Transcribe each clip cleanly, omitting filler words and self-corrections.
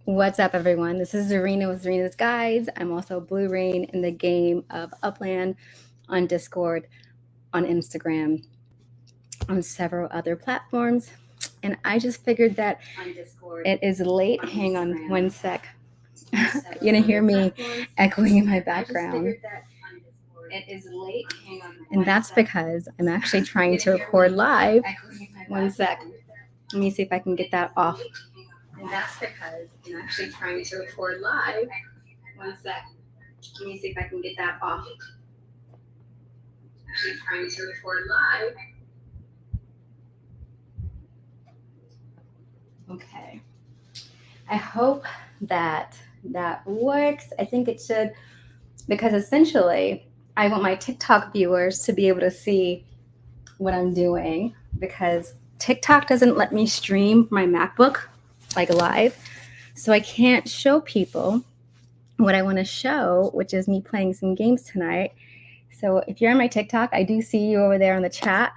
What's up, everyone? This is Zarinah with Zarinah's Guides. I'm also Blue Rain in the game of Upland on Discord, on Instagram, on several other platforms. And I just figured that it is late. Hang on one sec. You're going to hear me echoing in my background. It is late. Hang on. And that's because I'm actually trying to record live. One sec. Let me see if I can get that off. And that's because I'm actually trying to record live. One sec. Let me see if I can get that off. Actually trying to record live. Okay. I hope that works. I think it should, because essentially I want my TikTok viewers to be able to see what I'm doing, because TikTok doesn't let me stream my MacBook like live. So I can't show people what I want to show, which is me playing some games tonight. So if you're on my TikTok, I do see you over there in the chat,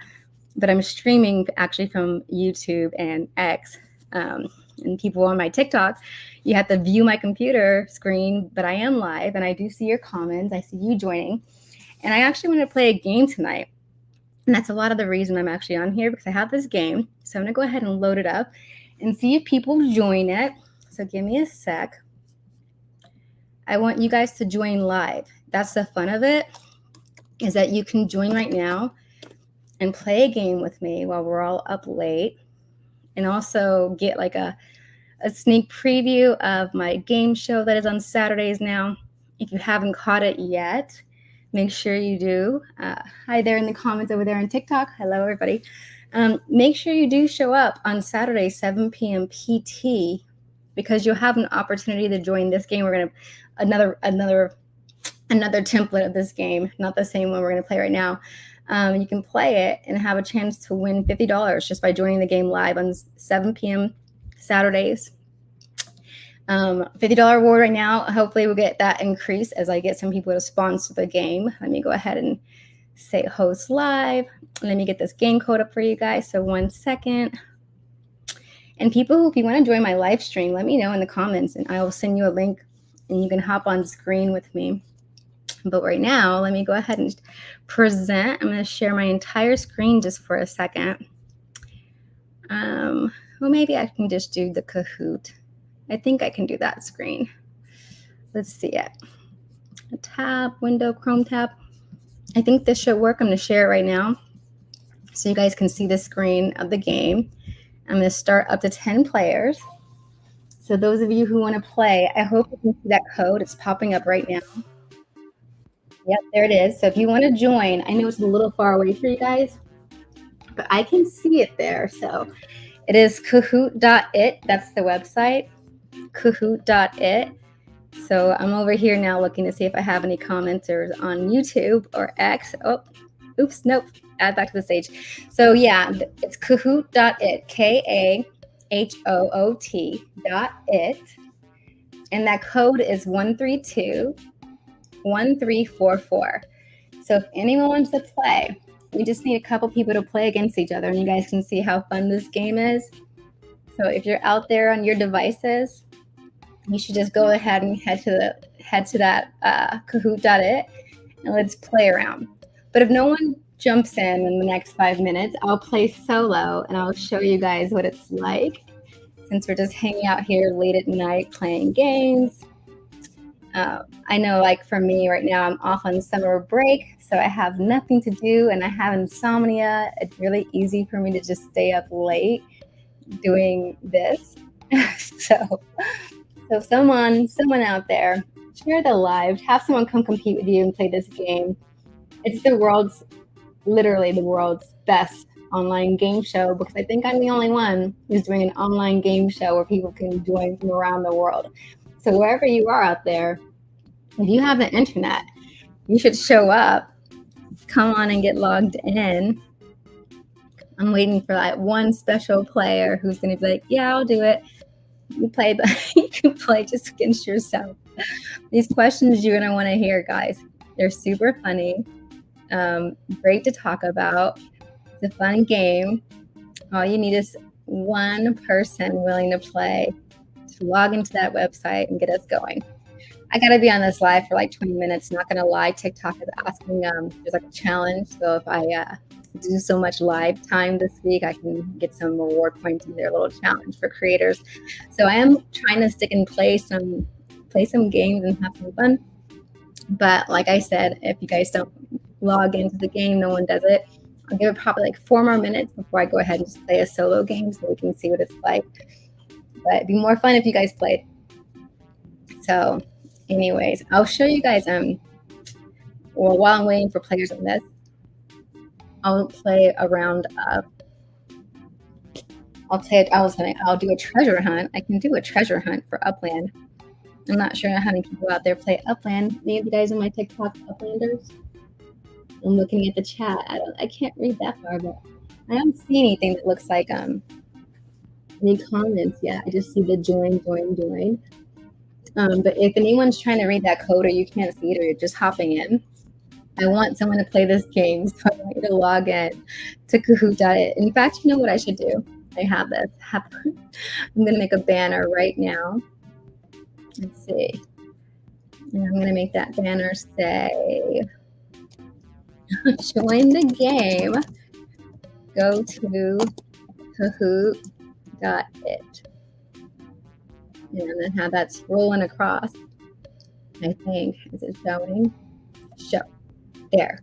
but I'm streaming actually from YouTube and X. And people on my TikTok, you have to view my computer screen, but I am live and I do see your comments. I see you joining. And I actually want to play a game tonight. And that's a lot of the reason I'm actually on here, because I have this game. So I'm going to go ahead and load it up and see if people join it. So give me a sec. I want you guys to join live. That's the fun of it, is that you can join right now and play a game with me while we're all up late, and also get like a sneak preview of my game show that is on Saturdays now. If you haven't caught it yet, make sure you do. Hi there in the comments over there on TikTok. Hello, everybody. Make sure you do show up on Saturday, 7 p.m. PT, because you'll have an opportunity to join this game. We're going to another template of this game, not the same one we're going to play right now. You can play it and have a chance to win $50 just by joining the game live on 7 p.m. Saturdays. $50 reward right now. Hopefully we'll get that increase as I get some people to sponsor the game. Let me go ahead and say host live. Let me get this game code up for you guys. So 1 second. And people, if you want to join my live stream, let me know in the comments and I will send you a link and you can hop on screen with me. But right now, let me go ahead and present. I'm going to share my entire screen just for a second. Well, maybe I can just do the Kahoot. I think I can do that screen. Let's see it. A tab, window, Chrome tab. I think this should work. I'm going to share it right now so you guys can see the screen of the game. I'm going to start up to 10 players. So those of you who want to play, I hope you can see that code. It's popping up right now. Yep, there it is. So if you want to join, I know it's a little far away for you guys, but I can see it there. So it is kahoot.it. That's the website, kahoot.it. So I'm over here now looking to see if I have any commenters on YouTube or X. Oh, oops, nope. Add back to the stage. So yeah, it's kahoot.it, kahoot.it. And that code is 132-1344. So if anyone wants to play, we just need a couple people to play against each other, and you guys can see how fun this game is. So if you're out there on your devices, you should just go ahead and head to that kahoot.it and let's play around. But if no one jumps in the next 5 minutes, I'll play solo and I'll show you guys what it's like, since we're just hanging out here late at night playing games. I know, like for me right now, I'm off on summer break, so I have nothing to do and I have insomnia. It's really easy for me to just stay up late doing this. So someone out there, share the live, have someone come compete with you and play this game. It's literally the world's best online game show, because I think I'm the only one who's doing an online game show where people can join from around the world. So wherever you are out there, if you have the internet, you should show up, come on and get logged in. I'm waiting for that one special player who's going to be like, yeah, I'll do it. You play, but you can play just against yourself. These questions you're going to want to hear, guys. They're super funny. Great to talk about. It's a fun game. All you need is one person willing to play. to log into that website and get us going. I gotta be on this live for like 20 minutes. Not gonna lie, TikTok is asking. There's like a challenge, so if I do so much live time this week, I can get some reward points in their little challenge for creators. So I am trying to stick and play some games and have some fun. But like I said, if you guys don't log into the game, no one does it. I'll give it probably like 4 more minutes before I go ahead and just play a solo game so we can see what it's like. But it'd be more fun if you guys played. So anyways, I'll show you guys well, while I'm waiting for players on this, I'll play a round of I'll do a treasure hunt. I can do a treasure hunt for Upland. I'm not sure how many people out there play Upland. Any of you guys on my TikTok Uplanders? I'm looking at the chat. I can't read that far, but I don't see anything that looks like any comments yet. I just see the join. But if anyone's trying to read that code or you can't see it or you're just hopping in, I want someone to play this game, so I want you to log in to Kahoot.it. In fact, you know what I should do? I have this. I'm going to make a banner right now. Let's see. And I'm going to make that banner say, join the game. Go to Kahoot.it. And then have that scrolling across. I think. Is it showing? Show. There.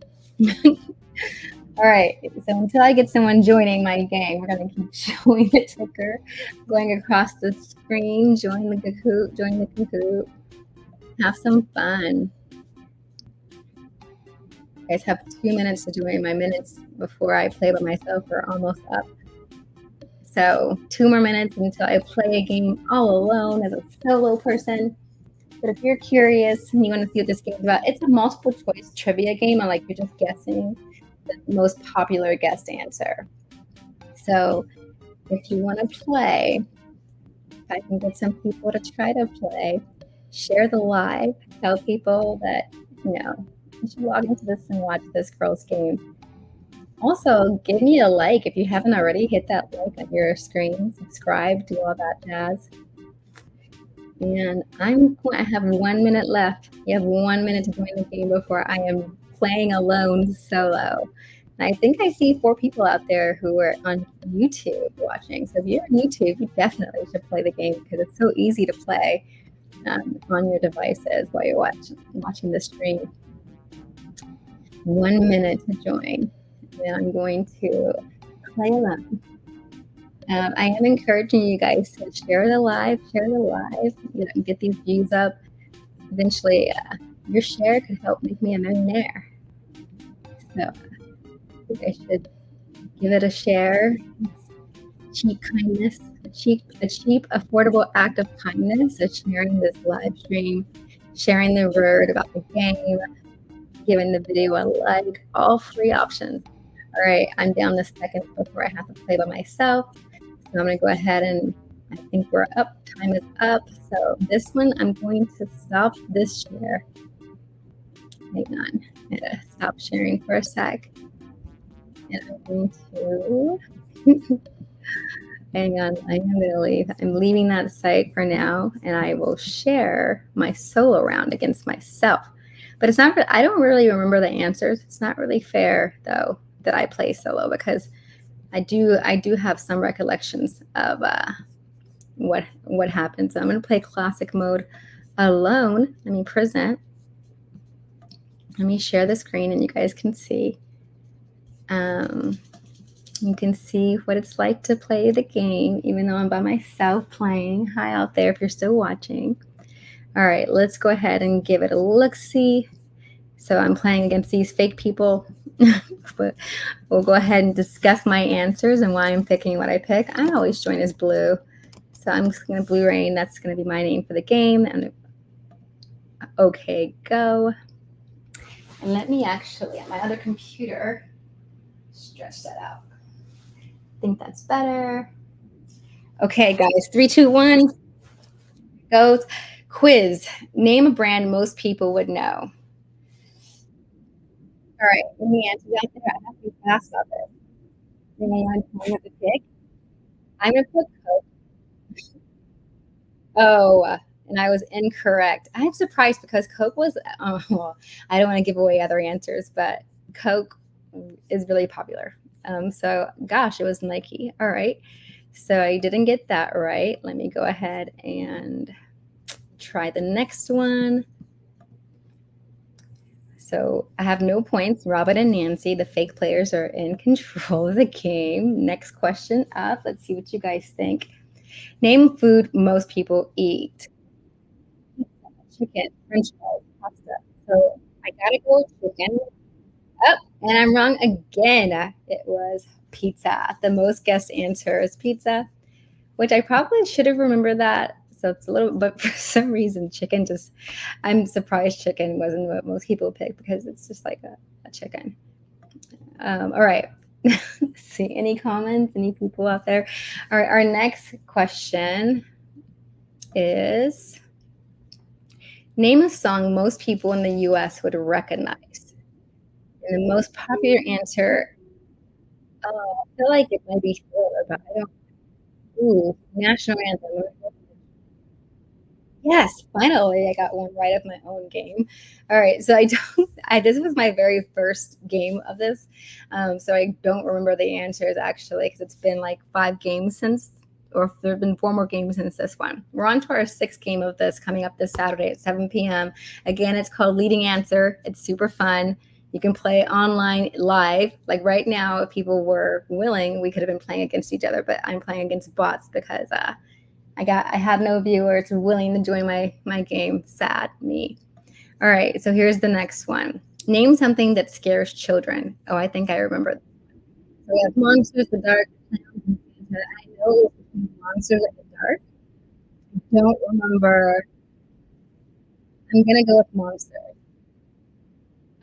All right. So until I get someone joining my game, we're going to keep showing the ticker, going across the screen. Join the Kahoot. Have some fun. You guys have 2 minutes to join. My minutes before I play by myself are almost up. So 2 more minutes until I play a game all alone as a solo person. But if you're curious and you want to see what this game is about, it's a multiple choice trivia game. I like you're just guessing the most popular guest answer. So if you want to play, if I can get some people to try to play, share the live, tell people that, you should log into this and watch this girl's game. Also, give me a like if you haven't already. Hit that like on your screen, subscribe, do all that jazz. And I have 1 minute left. You have 1 minute to join the game before I am playing alone solo. And I think I see 4 people out there who are on YouTube watching. So if you're on YouTube, you definitely should play the game because it's so easy to play on your devices while you're watching the stream. 1 minute to join. And I'm going to play alone. I am encouraging you guys to share the live, get these views up. Eventually, your share could help make me a millionaire. So I think I should give it a share. Cheap kindness, a cheap, affordable act of kindness is sharing this live stream, sharing the word about the game, giving the video a like, all free options. All right, I'm down to seconds before I have to play by myself. So I'm going to go ahead and I think we're up. Time is up. So this one, I'm going to stop this share. Hang on. I'm going to stop sharing for a sec. And I'm going to, hang on. I am going to leave. I'm leaving that site for now. And I will share my solo round against myself. But it's not, I don't really remember the answers. It's not really fair, though, that I play solo because I do have some recollections of what happened. So I'm going to play classic mode alone. Let me present. Let me share the screen and you guys can see. You can see what it's like to play the game, even though I'm by myself playing. Hi out there if you're still watching. All right, let's go ahead and give it a look-see. So I'm playing against these fake people. But we'll go ahead and discuss my answers and why I'm picking what I pick. I always join as blue. So I'm just going to Blue Rain. That's going to be my name for the game. And okay, go. And let me actually, on my other computer, stretch that out. I think that's better. Okay, guys, 3, 2, 1. Goes. Quiz. Name a brand most people would know. All right, let me answer that. I have to be fast about this. Anyone have to pick? I'm going to put Coke. Oh, and I was incorrect. I'm surprised because Coke was, well, I don't want to give away other answers, but Coke is really popular. So, gosh, it was Nike. All right. So I didn't get that right. Let me go ahead and try the next one. So I have no points. Robin and Nancy, the fake players, are in control of the game. Next question up. Let's see what you guys think. Name food most people eat. Chicken, French fries, pasta. So I gotta go with chicken. Oh, and I'm wrong again. It was pizza. The most guessed answer is pizza, which I probably should have remembered that. So it's a little, but for some reason, chicken just, I'm surprised chicken wasn't what most people pick because it's just like a chicken. All right. See, any comments? Any people out there? All right. Our next question is name a song most people in the US would recognize. And the most popular answer, I feel like it might be Thriller, but I don't. Ooh, national anthem. Yes, finally, I got one right of my own game. All right, so I don't. This was my very first game of this, so I don't remember the answers actually because it's been like 5 games since, or there have been 4 more games since this one. We're on to our 6th game of this coming up this Saturday at 7 p.m. Again, it's called Leading Answer. It's super fun. You can play online live. Like right now, if people were willing, we could have been playing against each other, but I'm playing against bots because I had no viewers willing to join my game. Sad me. All right, so here's the next one. Name something that scares children. Oh, I think I remember. So we have monsters, the dark. I know monsters in the dark. Don't remember. I'm gonna go with monsters.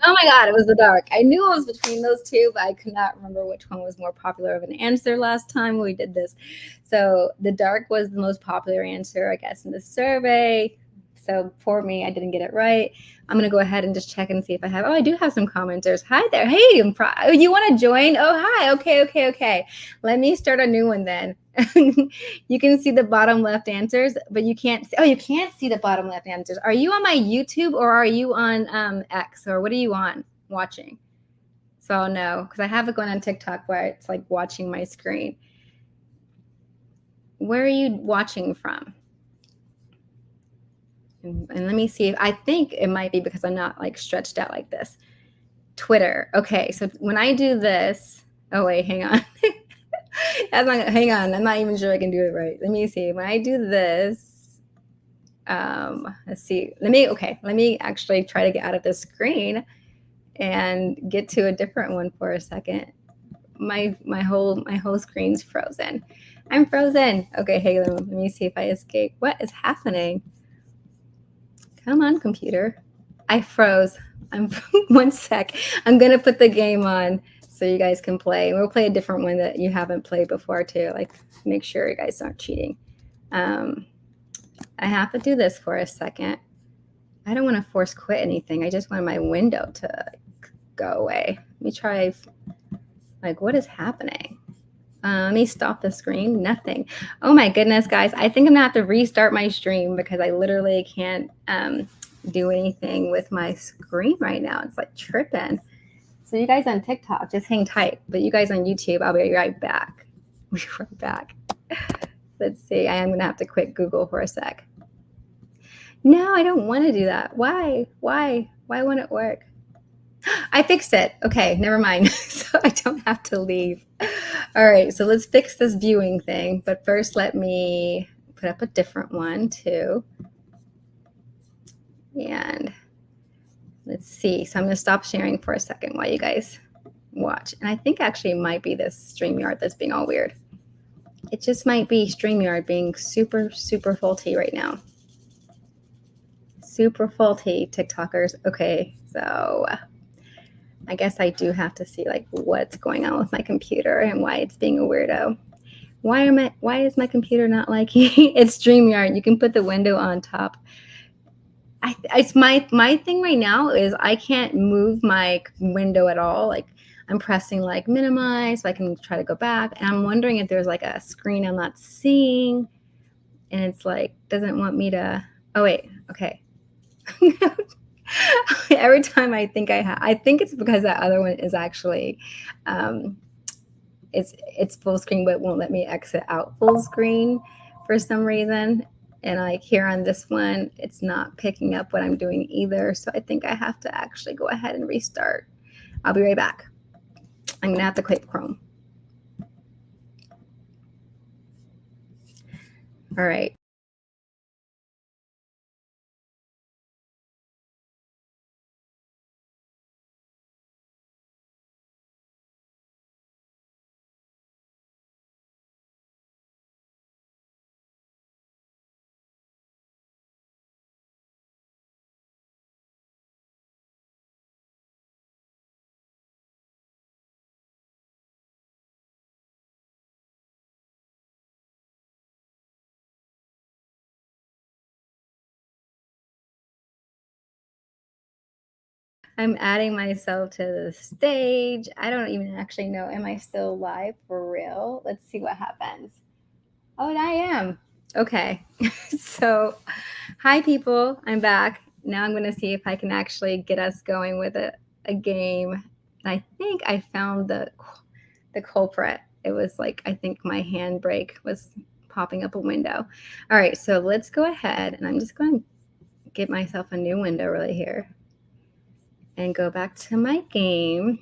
Oh my god, it was the dark. I knew it was between those two, but I could not remember which one was more popular of an answer last time we did this. So the dark was the most popular answer, I guess, in the survey. So poor me, I didn't get it right. I'm gonna go ahead and just check and see if I have. Oh, I do have some commenters. Hi there. Hey, oh, you want to join? Oh, hi. Okay, okay, okay. Let me start a new one then. You can see the bottom left answers, but you can't see, oh, you can't see the bottom left answers. Are you on my YouTube or are you on X, or what are you on watching? So I'll know, because I have it going on TikTok where it's like watching my screen. Where are you watching from? And let me see if I think it might be because I'm not like stretched out like this. Twitter. Okay, so when I do this, oh wait, hang on. Hang on. I'm not even sure I can do it right. Let me see. When I do this, let's see. Let me actually try to get out of this screen and get to a different one for a second. My whole screen's frozen. I'm frozen. Okay, hey, let me see if I escape. What is happening? Come on, computer. I froze. I'm 1 sec. I'm gonna put the game on so you guys can play. We'll play a different one that you haven't played before too. Like, make sure you guys aren't cheating. I have to do this for a second. I don't want to force quit anything. I just want my window to go away. Let me try. Like, what is happening? Let me stop the screen. Nothing. Oh my goodness, guys. I think I'm gonna have to restart my stream because I literally can't do anything with my screen right now. It's like tripping. So you guys on TikTok, just hang tight. But you guys on YouTube, I'll be right back. Be right back. Let's see. I am gonna have to quit Google for a sec. No, I don't want to do that. Why? Why won't it work? I fixed it. Okay, never mind. So I don't have to leave. All right, so let's fix this viewing thing. But first, let me put up a different one too. And let's see. So I'm going to stop sharing for a second while you guys watch. And I think actually it might be this StreamYard that's being all weird. It just might be StreamYard being super, super faulty right now. Super faulty, TikTokers. Okay, so I guess I do have to see like what's going on with my computer and why it's being a weirdo. Why is my computer not liking it's StreamYard? You can put the window on top. It's my thing right now is I can't move my window at all. Like I'm pressing like minimize so I can try to go back. And I'm wondering if there's like a screen I'm not seeing. and it's like doesn't want me to. Oh wait, okay. Every time I think I think it's because that other one is actually, um, it's full screen, but it won't let me exit out full screen for some reason. And like here on this one, it's not picking up what I'm doing either. So I think I have to actually go ahead and restart. I'll be right back. I'm gonna have to quit Chrome. All right. I'm adding myself to the stage. I don't even actually know. Am I still live for real? Let's see what happens. Oh, and I am. Okay. So, hi, people. I'm back. Now I'm going to see if I can actually get us going with a game. I think I found the culprit. It was like, I think my handbrake was popping up a window. All right. So, let's go ahead and I'm just going to get myself a new window really here and go back to my game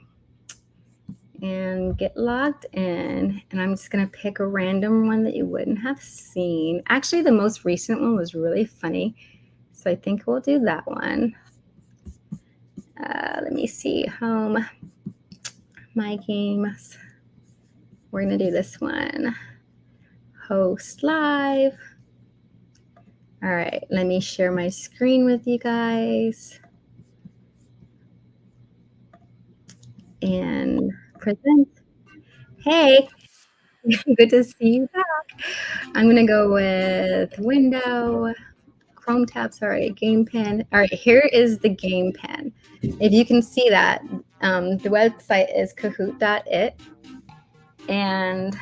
and get logged in. And I'm just going to pick a random one that you wouldn't have seen. Actually, the most recent one was really funny. So I think we'll do that one. Let me see. Home, my games. We're going to do this one. Host live. All right. Let me share my screen with you guys. And present. Hey, good to see you back. I'm going to go with window, Chrome tab, sorry, game pen. All right, here is the game pen. If you can see that, the website is kahoot.it, and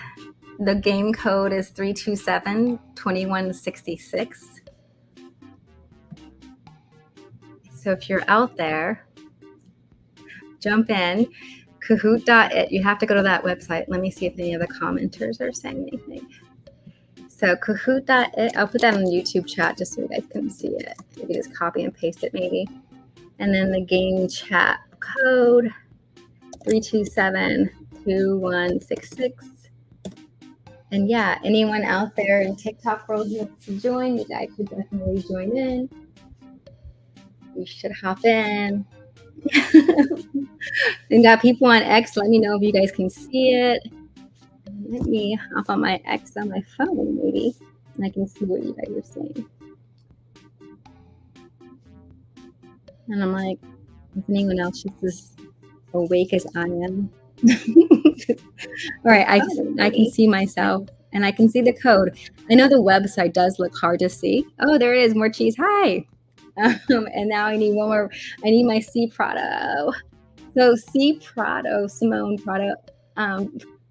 the game code is 327-2166. So if you're out there, jump in. Kahoot.it. You have to go to that website. Let me see if any of the commenters are saying anything. So Kahoot.it, I'll put that in the YouTube chat just so you guys can see it. You can just copy and paste it maybe. And then the game chat code 327-2166. And yeah, anyone out there in TikTok world who wants to join, you guys should definitely join in. You should hop in. And got people on X, let me know if you guys can see it. Let me hop on my X on my phone maybe, and I can see what you guys are saying. And I'm like, is anyone else just as awake as I am? All right, I can see myself and I can see the code. I know the website does look hard to see. Oh, there it is, more cheese. Hi. And now I need one more. I need my C Prado. So C Prado, Simone Prado.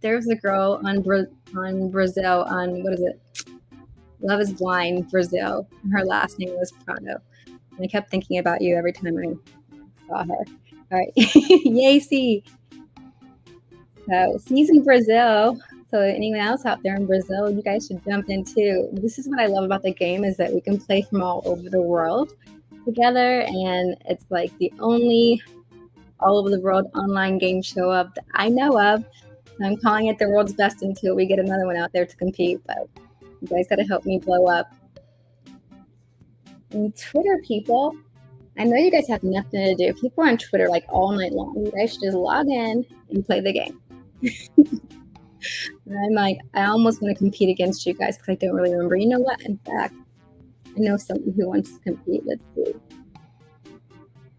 There's a girl on Brazil on what is it? Love is Blind Brazil. Her last name was Prado. And I kept thinking about you every time I saw her. All right. Yay, C. So C's in Brazil. So anyone else out there in Brazil, you guys should jump in too. This is what I love about the game is that we can play from all over the world together. And it's like the only all over the world online game show up that I know of. I'm calling it the world's best until we get another one out there to compete. But you guys got to help me blow up. And Twitter people, I know you guys have nothing to do. People on Twitter like all night long. You guys should just log in and play the game. And I'm like, I almost want to compete against you guys because I don't really remember. You know what? In fact, I know someone who wants to compete. Let's see.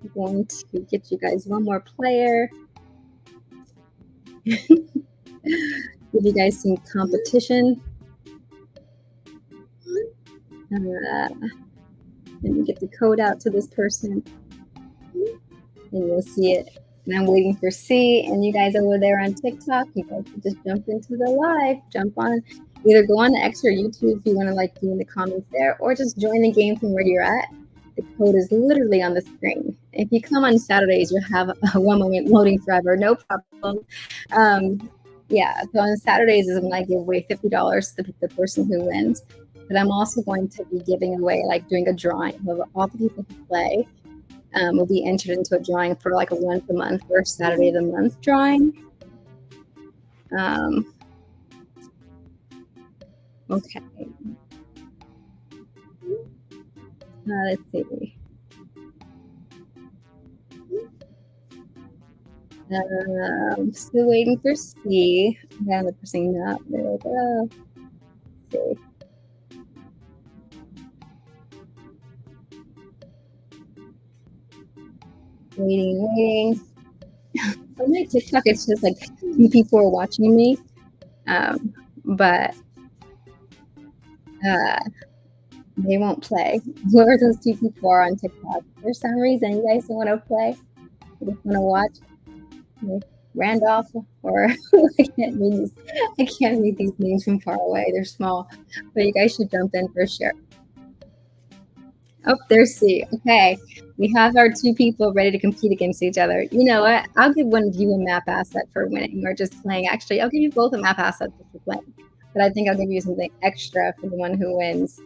I'm going to get you guys one more player. Give you guys some competition. Let me get the code out to this person. And you'll see it. And I'm waiting for C. And you guys over there on TikTok, you guys can just jump into the live. Jump on. Either go on the X or YouTube if you want to like do in the comments there, or just join the game from where you're at. The code is literally on the screen. If you come on Saturdays, you'll have a 1 moment loading forever, no problem. Yeah, so on Saturdays is when I give away $50 to the person who wins. But I'm also going to be giving away, like doing a drawing of all the people who play. Will be entered into a drawing for like a once a month or Saturday of the month drawing. Okay. Let's see. Still waiting for C. Yeah, the person not. There we go. Let's see. Waiting. On my TikTok, it's just like people are watching me. But they won't play. Whoever those 2 people are on TikTok, for some reason, you guys don't want to play. You just want to watch. Randolph or I can't read these names from far away. They're small, but you guys should jump in for sure. Oh, there's C. Okay, we have our 2 people ready to compete against each other. You know what? I'll give one of you a map asset for winning or just playing. Actually, I'll give you both a map asset for playing, but I think I'll give you something extra for the one who wins.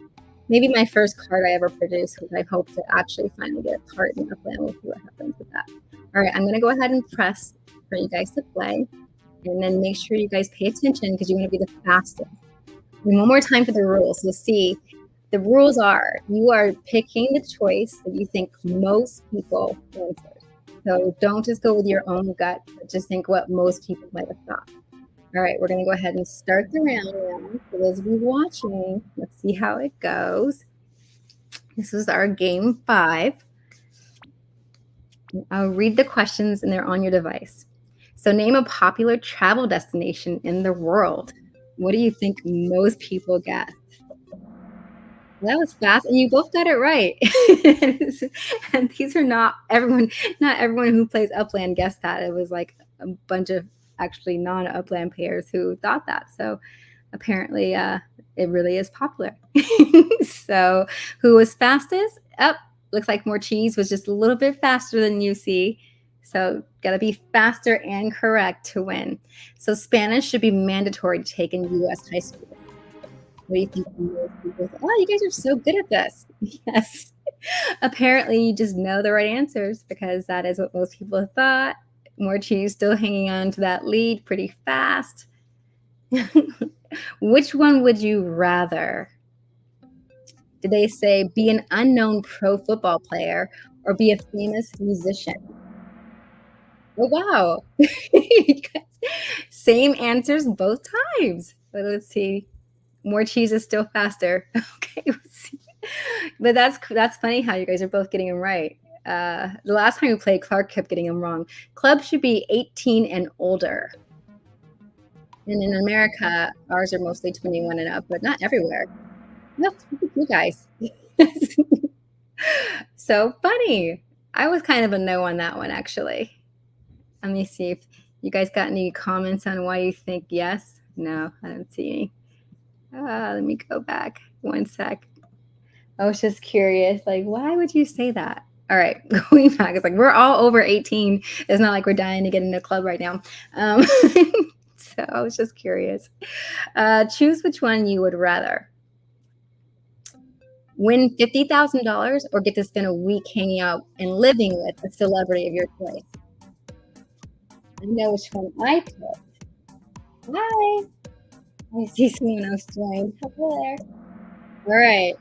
Maybe my first card I ever produced, because I hope to actually finally get a card in the plan. We'll see what happens with that. All right, I'm going to go ahead and press for you guys to play, and then make sure you guys pay attention because you want to be the fastest. And one more time for the rules. You'll see the rules are you are picking the choice that you think most people answered. So don't just go with your own gut, but just think what most people might have thought. All right, we're going to go ahead and start the round now. For those of you watching, let's see how it goes. This is our game 5. I'll read the questions and they're on your device. So name a popular travel destination in the world. What do you think most people guessed? That was fast, and you both got it right. And these are not everyone who plays Upland guessed that. It was like a bunch of actually non-Upland players who thought that. So apparently it really is popular. So who was fastest? Looks like More Cheese was just a little bit faster than you see. So got to be faster and correct to win. So Spanish should be mandatory to take in U.S. high school. What do you think? Oh, you guys are so good at this. Yes. Apparently you just know the right answers because that is what most people thought. More Cheese still hanging on to that lead pretty fast. Which one would you rather? Did they say be an unknown pro football player or be a famous musician? Oh, wow. Same answers both times. But let's see. More Cheese is still faster. Okay, let's see. But that's funny how you guys are both getting them right. The last time we played, Clark kept getting them wrong. Club should be 18 and older. And in America, ours are mostly 21 and up, but not everywhere. No, you guys. So funny. I was kind of a no on that one, actually. Let me see if you guys got any comments on why you think yes. No, I don't see any. Let me go back 1 sec. I was just curious, like, why would you say that? All right, going back. It's like we're all over 18. It's not like we're dying to get in a club right now. So I was just curious. Choose which one you would rather. Win $50,000 or get to spend a week hanging out and living with a celebrity of your choice. I know which one I picked. Hi. I see someone else joined. Hello there. All right.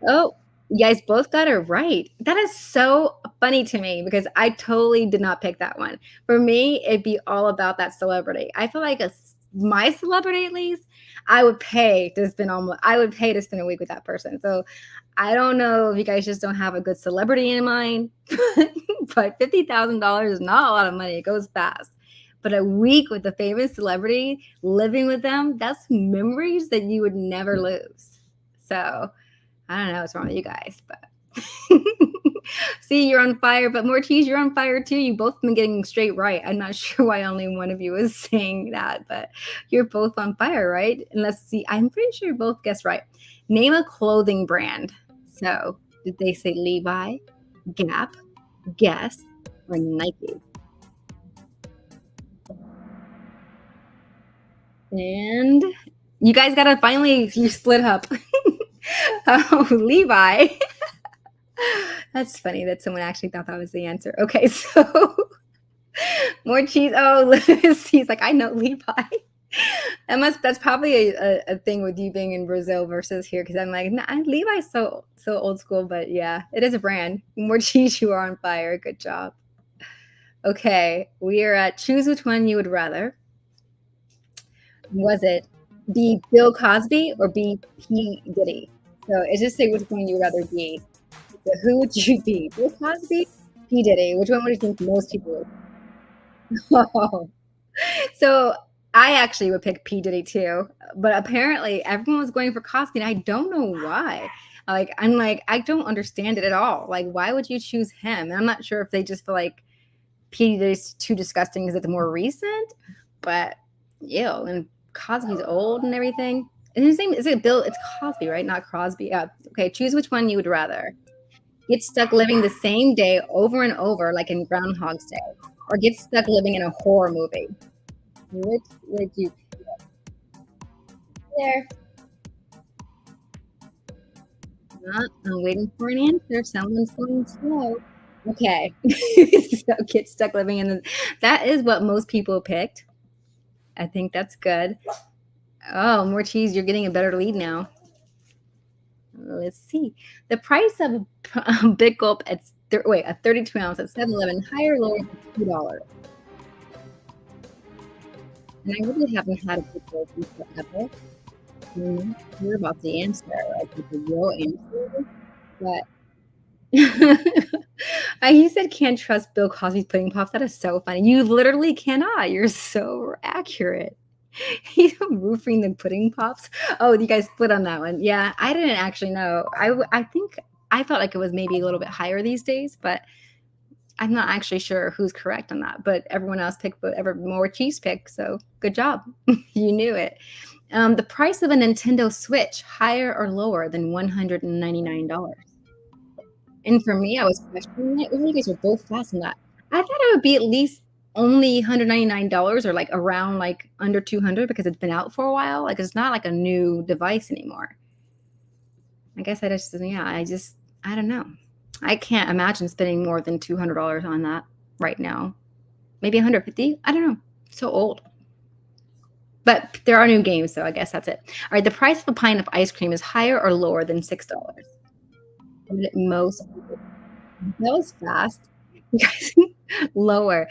Oh, you guys both got it right. That is so funny to me because I totally did not pick that one. For me, it'd be all about that celebrity. I feel like my celebrity, at least, I would pay to spend a week with that person. So I don't know if you guys just don't have a good celebrity in mind, but $50,000 is not a lot of money. It goes fast. But a week with a famous celebrity, living with them, that's memories that you would never lose. So I don't know what's wrong with you guys, but See, you're on fire, but Mortiz, you're on fire too. You both been getting straight right. I'm not sure why only one of you is saying that, but you're both on fire, right? And let's see, I'm pretty sure you both guessed right. Name a clothing brand. So, did they say Levi, Gap, Guess, or Nike? And you guys gotta finally you split up. Oh, Levi. That's funny that someone actually thought that was the answer. Okay, so more cheese. Oh, Liz, he's like, I know Levi. That's probably a thing with you being in Brazil versus here because I'm like, nah, Levi's so old school, but yeah, it is a brand. More cheese, you are on fire. Good job. Okay, we are at choose which one you would rather. Was it B Bill Cosby or B P Diddy? So it's just say which one you would rather be. So who would you be? Bill Cosby, P Diddy? Which one would you think most people would? Oh. So I actually would pick P Diddy too, but apparently everyone was going for Cosby, and I don't know why. I'm like I don't understand it at all. Like why would you choose him? And I'm not sure if they just feel like P Diddy's too disgusting because it's more recent, but ew, and Cosby's old and everything. And his name is it Bill? It's Cosby, right? Not Crosby. Yeah. Okay, choose which one you would rather. Get stuck living the same day over and over, like in Groundhog's Day, or get stuck living in a horror movie. Which would you there? Not, I'm waiting for an answer. Someone's going slow. Okay. So get stuck living in the, that is what most people picked. I think that's good. Oh, more cheese. You're getting a better lead now. Let's see. The price of a big gulp at wait, a 32 ounce at 7-Eleven, higher or lower than $2. And I really haven't had a big gulp in forever. I'm not sure about the answer, like what the real answer is, but he said can't trust Bill Cosby's pudding pops. That is so funny. You literally cannot. You're so accurate. He's roofing the pudding pops. Oh, you guys split on that one. Yeah, I didn't actually know. I think I felt like it was maybe a little bit higher these days, but I'm not actually sure who's correct on that. But everyone else picked whatever more cheese picked. So good job. You knew it. The price of a Nintendo Switch higher or lower than $199? And for me, I was questioning it. You guys were both fast on that. I thought it would be at least only $199 or like around like under 200 because it's been out for a while. Like it's not like a new device anymore. I guess I don't know. I can't imagine spending more than $200 on that right now. Maybe 150. I don't know. So old. But there are new games, so I guess that's it. All right, the price of a pint of ice cream is higher or lower than $6? Most people. That was fast. You guys lower.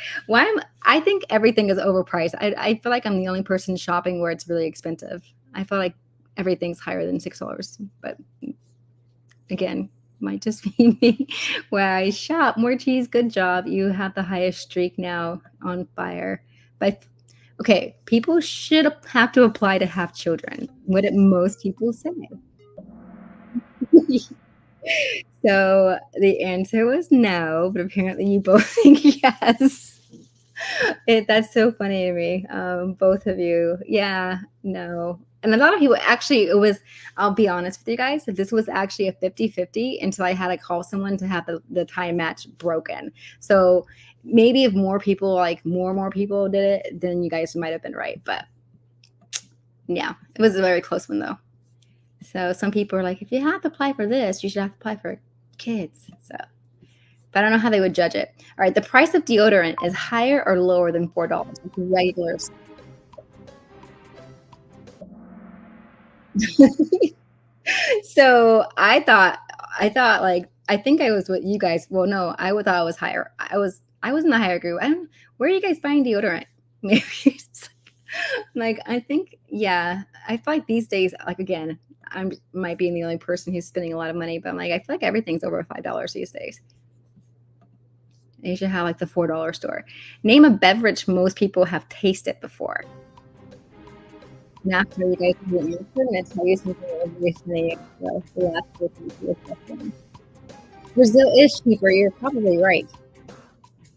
I think everything is overpriced. I feel like I'm the only person shopping where it's really expensive. I feel like everything's higher than $6. But again, might just be me where I shop. More cheese, good job. You have the highest streak now on fire. But okay, people should have to apply to have children. What did most people say? So the answer was no, but apparently you both think yes. That's so funny to me. Both of you. Yeah, no. And a lot of people actually, I'll be honest with you guys, this was actually a 50-50 until I had to call someone to have the time match broken. So maybe if more people, like more people did it, then you guys might have been right. But yeah, it was a very close one though. So some people are like, if you have to apply for this, you should have to apply for kids. So, but I don't know how they would judge it. All right, the price of deodorant is higher or lower than $4? Regular. So I thought like I think I was with you guys. Well, no, thought I was higher. I was in the higher group. I don't. Where are you guys buying deodorant? Maybe it's like I think yeah. I feel like these days, like again, I might be the only person who's spending a lot of money, but I'm like I feel like everything's over $5 these days. And you should have like the $4 store. Name a beverage most people have tasted before. And after you guys do the answer, I'm going to tell you something that was recently the last person to the question. Brazil is cheaper. You're probably right.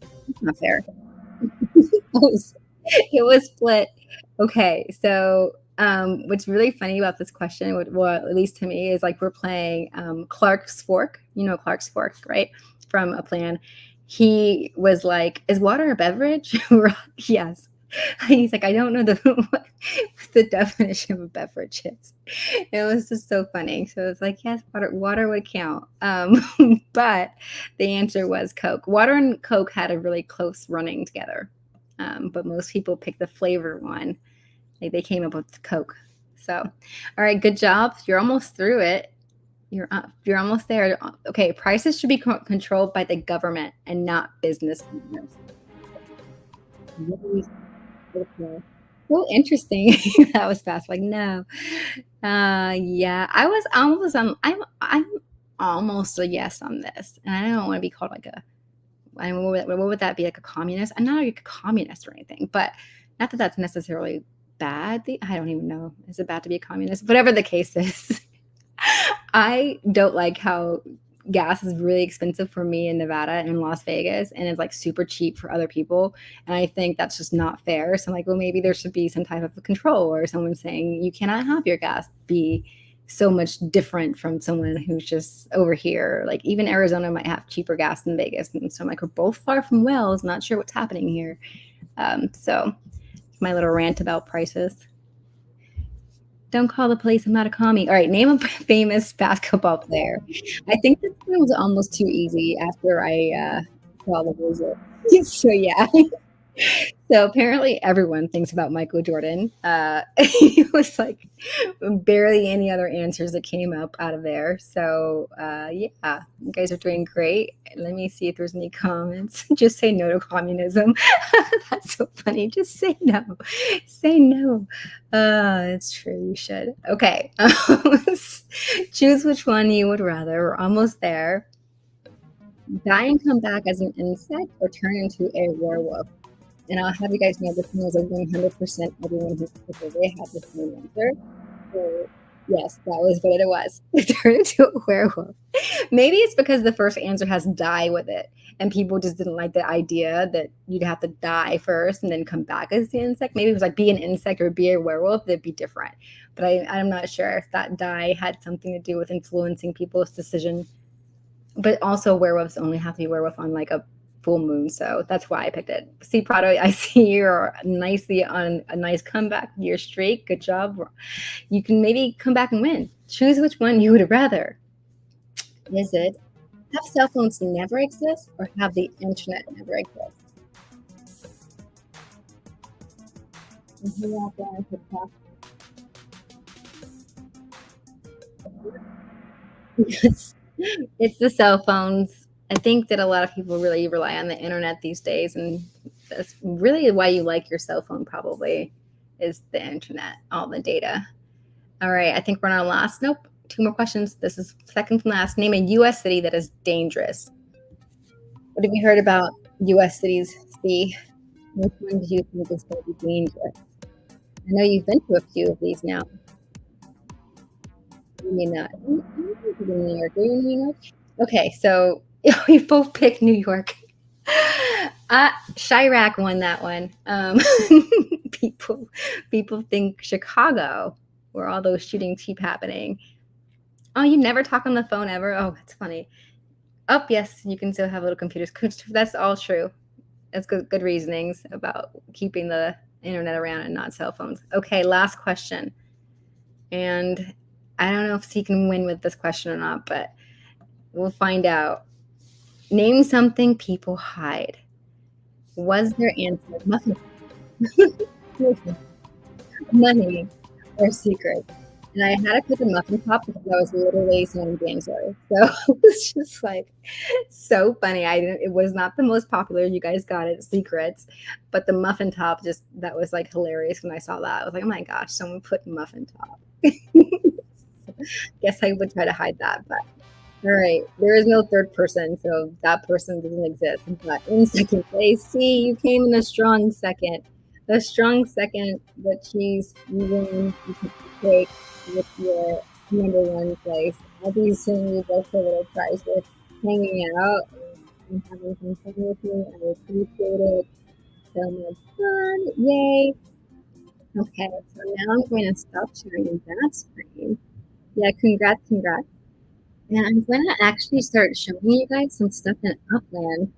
That's not fair. It was split. Okay, so what's really funny about this question, well, at least to me, is like we're playing Clark's Fork. You know Clark's Fork, right? From a plan. He was like, "Is water a beverage?" Yes. He's like, "I don't know what the definition of a beverage is." It was just so funny. So it's like, yes, water would count. But the answer was Coke. Water and Coke had a really close running together. But most people pick the flavor one. Like they came up with Coke. So, all right, good job. You're almost through it. You're almost there. Okay, prices should be controlled by the government and not business owners. So interesting. That was fast. Like no. Yeah, I was almost. I'm almost a yes on this, and I don't want to be called like a. I mean, what would that be, like a communist? I'm not like a communist or anything, but not that that's necessarily bad. I don't even know. Is it bad to be a communist? Whatever the case is, I don't like how gas is really expensive for me in Nevada and Las Vegas, and it's like super cheap for other people. And I think that's just not fair. So I'm like, well, maybe there should be some type of control or someone saying you cannot have your gas be so much different from someone who's just over here. Like even Arizona might have cheaper gas than Vegas. And so I'm like, we're both far from wells, not sure what's happening here. So my little rant about prices. Don't call the police. I'm not a commie. All right, name a famous basketball player. I think this one was almost too easy after I saw the result. So yeah. So apparently everyone thinks about Michael Jordan. It was like barely any other answers that came up out of there. So yeah, you guys are doing great. Let me see if there's any comments. Just say no to communism. That's so funny. Just say no. Say no. It's true. You should. Okay. Choose which one you would rather. We're almost there. Die and come back as an insect or turn into a werewolf. And I'll have you guys know this one was a 100% everyone who they had the same answer. So, yes, that was what it was. Turn into a werewolf. Maybe it's because the first answer has die with it, and people just didn't like the idea that you'd have to die first and then come back as the insect. Maybe it was like be an insect or be a werewolf, that'd be different. But I'm not sure if that die had something to do with influencing people's decision. But also werewolves only have to be werewolf on like a full moon, so that's why I picked it. See, Prado, I see you're nicely on a nice comeback. You're straight. Good job. You can maybe come back and win. Choose which one you would rather. Is it have cell phones never exist or have the internet never exist? It's, it's the cell phones. I think that a lot of people really rely on the internet these days, and that's really why you like your cell phone, probably, is the internet, all the data. All right, I think we're on our last. Nope, two more questions. This is second from last. Name a U.S. city that is dangerous. What have you heard about U.S. cities? See, which one do you think is going to be dangerous? I know you've been to a few of these now. You may not. New York. Are you in New York? Okay, so we both picked New York. Chirac won that one. People, people think Chicago, where all those shootings keep happening. Oh, you never talk on the phone ever? Oh, that's funny. Oh, yes, you can still have little computers. That's all true. That's good reasonings about keeping the internet around and not cell phones. Okay, last question. And I don't know if he can win with this question or not, but we'll find out. Name something people hide. Was their answer muffin? Money or secret? And I had to put the muffin top because I was literally saying gangster. So it was just like so funny. It was not the most popular. You guys got it, secrets, but the muffin top just that was like hilarious when I saw that. I was like, oh my gosh, someone put muffin top. Guess I would try to hide that, but all right. There is no third person, so that person doesn't exist. But in second place, see, you came in a strong second. A strong second, but she's even you can take with your number one place. I'll be sending you both a little prize with hanging out and having some fun with me. I appreciate it so much fun. Yay. Okay, so now I'm going to stop sharing that screen. Yeah, congrats, congrats. And I'm going to actually start showing you guys some stuff in Upland.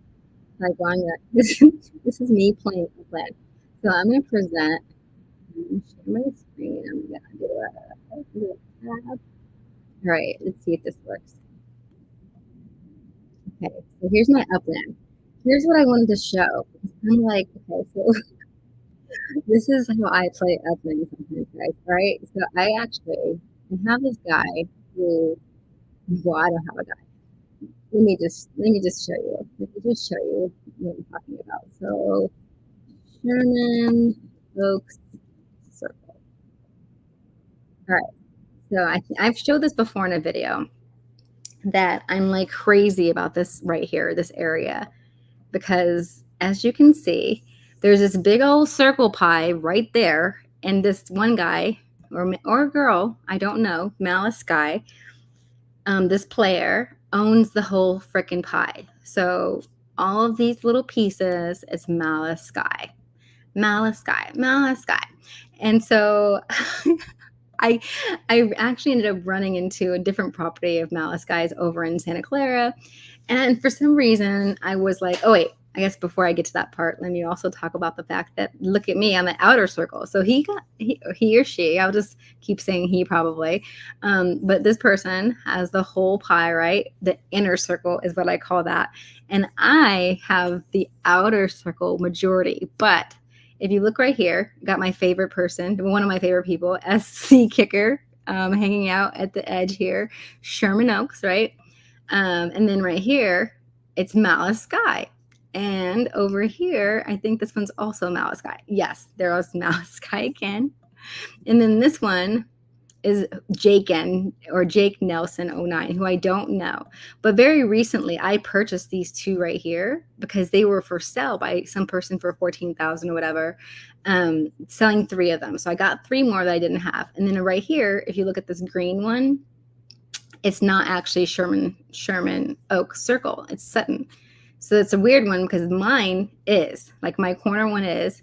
Like on that. This is me playing Upland. So I'm going to present and share my screen. I'm going to do a tab. All right, let's see if this works. Okay, so here's my Upland. Here's what I wanted to show. I'm like, okay, so this is how I play Upland sometimes, guys. Right? So I have this guy who, well, I don't have a guy. Let me just show you. Let me just show you what I'm talking about. So Sherman Oaks Circle. All right. So I've showed this before in a video that I'm like crazy about this right here, this area, because as you can see, there's this big old circle pie right there, and this one guy or girl, I don't know, Malice guy, this player owns the whole freaking pie. So all of these little pieces, it's Malice guy, Malice guy, Malice guy, and so I I actually ended up running into a different property of Malice Guys over in Santa Clara. And for some reason, I was like, oh, wait, I guess before I get to that part, let me also talk about the fact that look at me on the outer circle. So he or she, I'll just keep saying he probably, but this person has the whole pie, right? The inner circle is what I call that. And I have the outer circle majority. But if you look right here, got my favorite person, one of my favorite people, SC Kicker, hanging out at the edge here, Sherman Oaks, right? And then right here, it's Malice Sky. And over here, I think this one's also Malice Sky. Yes, there was Malice Sky again. And then this one is Jake Nelson 09, who I don't know. But very recently, I purchased these two right here because they were for sale by some person for 14,000 or whatever, selling three of them. So I got three more that I didn't have. And then right here, if you look at this green one, it's not actually Sherman Oak Circle. It's Sutton. So it's a weird one because mine is, like my corner one is,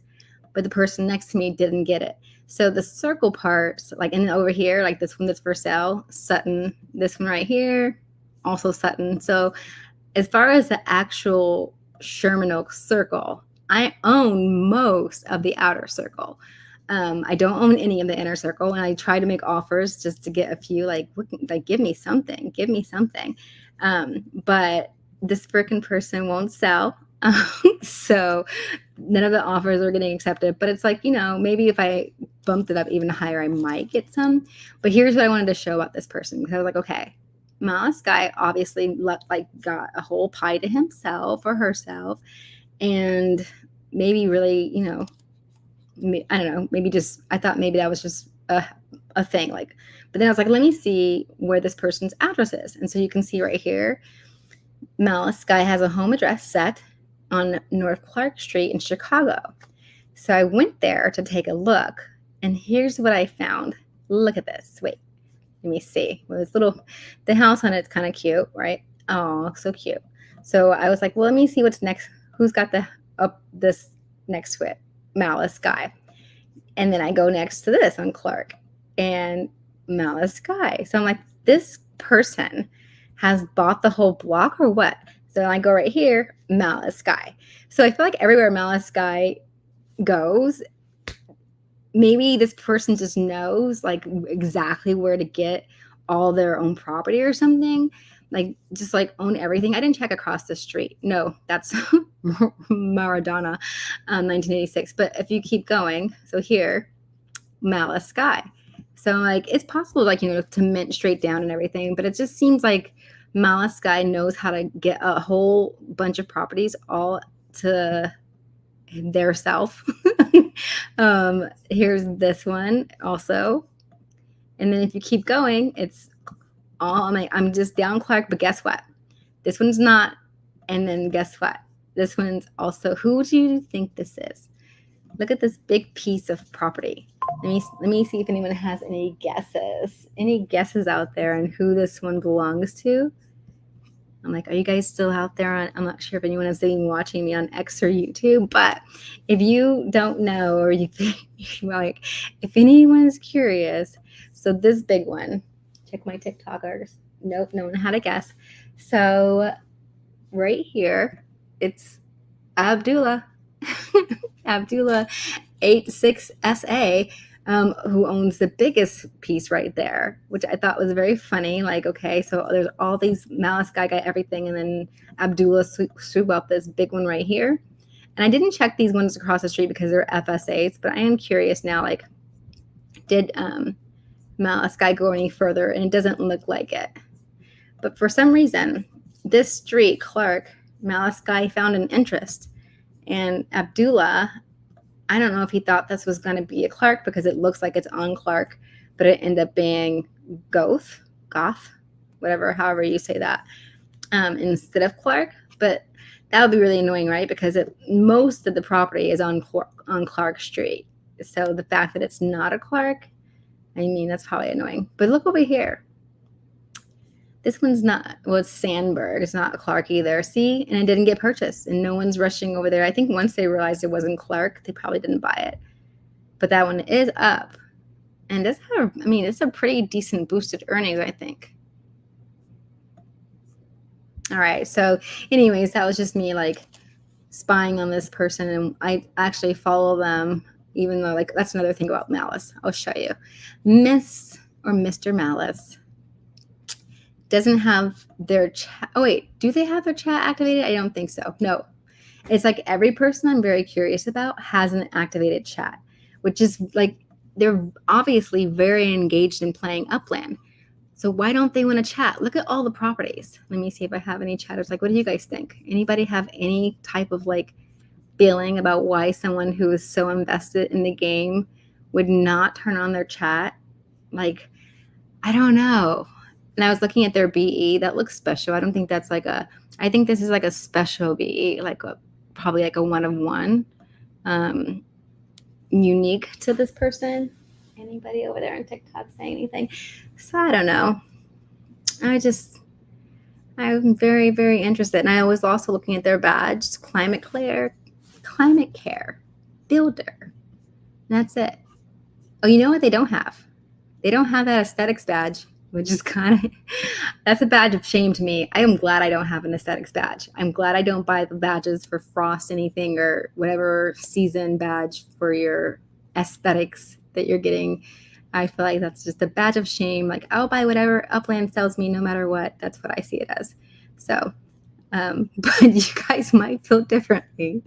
but the person next to me didn't get it. So the circle parts, like, and over here, like this one that's for sale, Sutton. This one right here, also Sutton. So as far as the actual Sherman Oaks Circle, I own most of the outer circle. I don't own any of the inner circle, and I try to make offers just to get a few, like give me something, give me something. But this freaking person won't sell. So none of the offers are getting accepted. But it's like, maybe if I bumped it up even higher, I might get some. But here's what I wanted to show about this person, because I was like, okay, Mouse guy obviously got a whole pie to himself or herself, and maybe really, I don't know, maybe just I thought maybe that was just a thing, like. But then I was like, let me see where this person's address is, and so you can see right here, Malice guy has a home address set on North Clark Street in Chicago. So I went there to take a look, and here's what I found. Look at this. Wait, let me see. Well, the house on it's kind of cute, right? Oh, so cute. So I was like, well, let me see what's next. Who's got this next to it? Malice guy. And then I go next to this on Clark and Malice guy. So I'm like, this person has bought the whole block or what? So I go right here, Malice guy. So I feel like everywhere Malice guy goes, maybe this person just knows like exactly where to get all their own property or something, like just like own everything. I didn't check across the street. No, that's Maradona, 1986. But if you keep going, so here, Malice Sky. So like it's possible, like, to mint straight down and everything, but it just seems like Malice Sky knows how to get a whole bunch of properties all to their self. Here's this one also. And then if you keep going, it's all I'm just down Clark, but guess what? This one's not. And then guess what? This one's also, who do you think this is? Look at this big piece of property. Let me see if anyone has any guesses. Any guesses out there on who this one belongs to? I'm like, are you guys still out there on, I'm not sure if anyone is even watching me on X or YouTube, but if you don't know, or you think, like, if anyone is curious, so this big one, check my TikTokers. Nope, no one had a guess. So right here, it's Abdullah. Abdullah 86SA, who owns the biggest piece right there, which I thought was very funny. Like, okay, so there's all these Malice Guy got everything, and then Abdullah swoop up this big one right here. And I didn't check these ones across the street because they're FSAs, but I am curious now, like, did Malice Guy go any further? And it doesn't look like it. But for some reason, this street, Clark, Malice Guy found an interest. And Abdullah, I don't know if he thought this was going to be a Clark because it looks like it's on Clark, but it ended up being Goth, whatever, however you say that, instead of Clark. But that would be really annoying, right? Because most of the property is on Clark Street. So the fact that it's not a Clark, I mean, that's probably annoying. But look over here. This one's not, well, it's Sandberg. It's not Clark either. See? And it didn't get purchased. And no one's rushing over there. I think once they realized it wasn't Clark, they probably didn't buy it. But that one is up. And this have, I mean, it's a pretty decent boosted earnings, I think. All right. So anyways, that was just me like spying on this person. And I actually follow them, even though, like, that's another thing about Malice. I'll show you. Miss or Mr. Malice doesn't have their chat. Oh, wait, do they have their chat activated? I don't think so. No. It's like every person I'm very curious about has an activated chat, which is like they're obviously very engaged in playing Upland. So why don't they want to chat? Look at all the properties. Let me see if I have any chatters. Like, what do you guys think? Anybody have any type of like feeling about why someone who is so invested in the game would not turn on their chat? Like, I don't know. And I was looking at their BE. That looks special. I don't think that's like I think this is like a special BE, like probably like a 1 of 1, unique to this person. Anybody over there on TikTok say anything? So I don't know. I'm very, very interested. And I was also looking at their badge, Climate Care Builder. And that's it. Oh, you know what they don't have? They don't have that aesthetics badge, which is kind of, that's a badge of shame to me. I am glad I don't have an aesthetics badge. I'm glad I don't buy the badges for Frost anything or whatever season badge for your aesthetics that you're getting. I feel like that's just a badge of shame. Like, I'll buy whatever Upland sells me no matter what. That's what I see it as. So, but you guys might feel differently.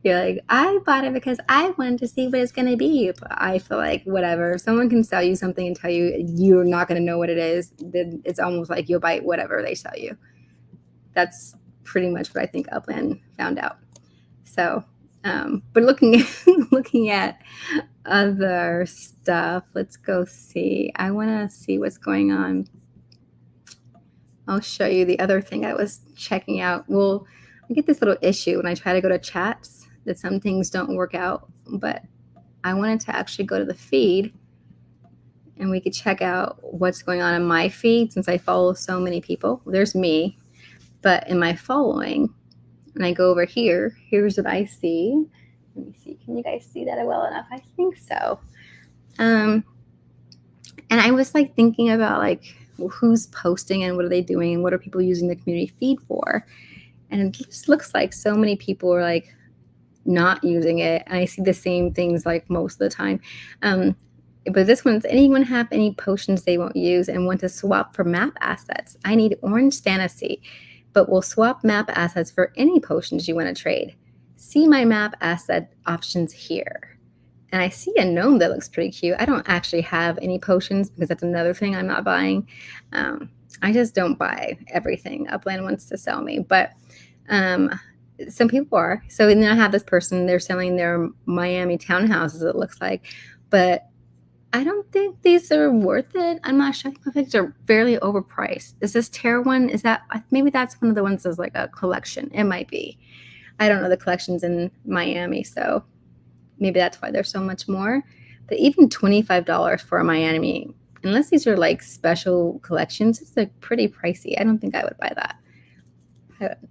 You're like, I bought it because I wanted to see what it's going to be. But I feel like whatever. If someone can sell you something and tell you you're not going to know what it is, then it's almost like you'll buy whatever they sell you. That's pretty much what I think Upland found out. So, but looking at other stuff, let's go see. I want to see what's going on. I'll show you the other thing I was checking out. Well, I get this little issue when I try to go to chats that some things don't work out, but I wanted to actually go to the feed and we could check out what's going on in my feed since I follow so many people. There's me, but in my following, and I go over here, here's what I see. Let me see. Can you guys see that well enough? I think so. And I was like thinking about like, well, who's posting and what are they doing and what are people using the community feed for? And it just looks like so many people are like not using it. And I see the same things like most of the time. But this one, does anyone have any potions they won't use and want to swap for map assets? I need Orange Fantasy, but we'll swap map assets for any potions you want to trade. See my map asset options here. And I see a gnome that looks pretty cute. I don't actually have any potions because that's another thing I'm not buying. I just don't buy everything Upland wants to sell me. But some people are. So then I have this person, they're selling their Miami townhouses, it looks like. But I don't think these are worth it. I'm not sure. I think they're fairly overpriced. Is this Terra one? Is that, maybe that's one of the ones that's like a collection. It might be. I don't know the collections in Miami, so maybe that's why they're so much more. But even $25 for a Miami, unless these are like special collections, it's like pretty pricey. I don't think I would buy that.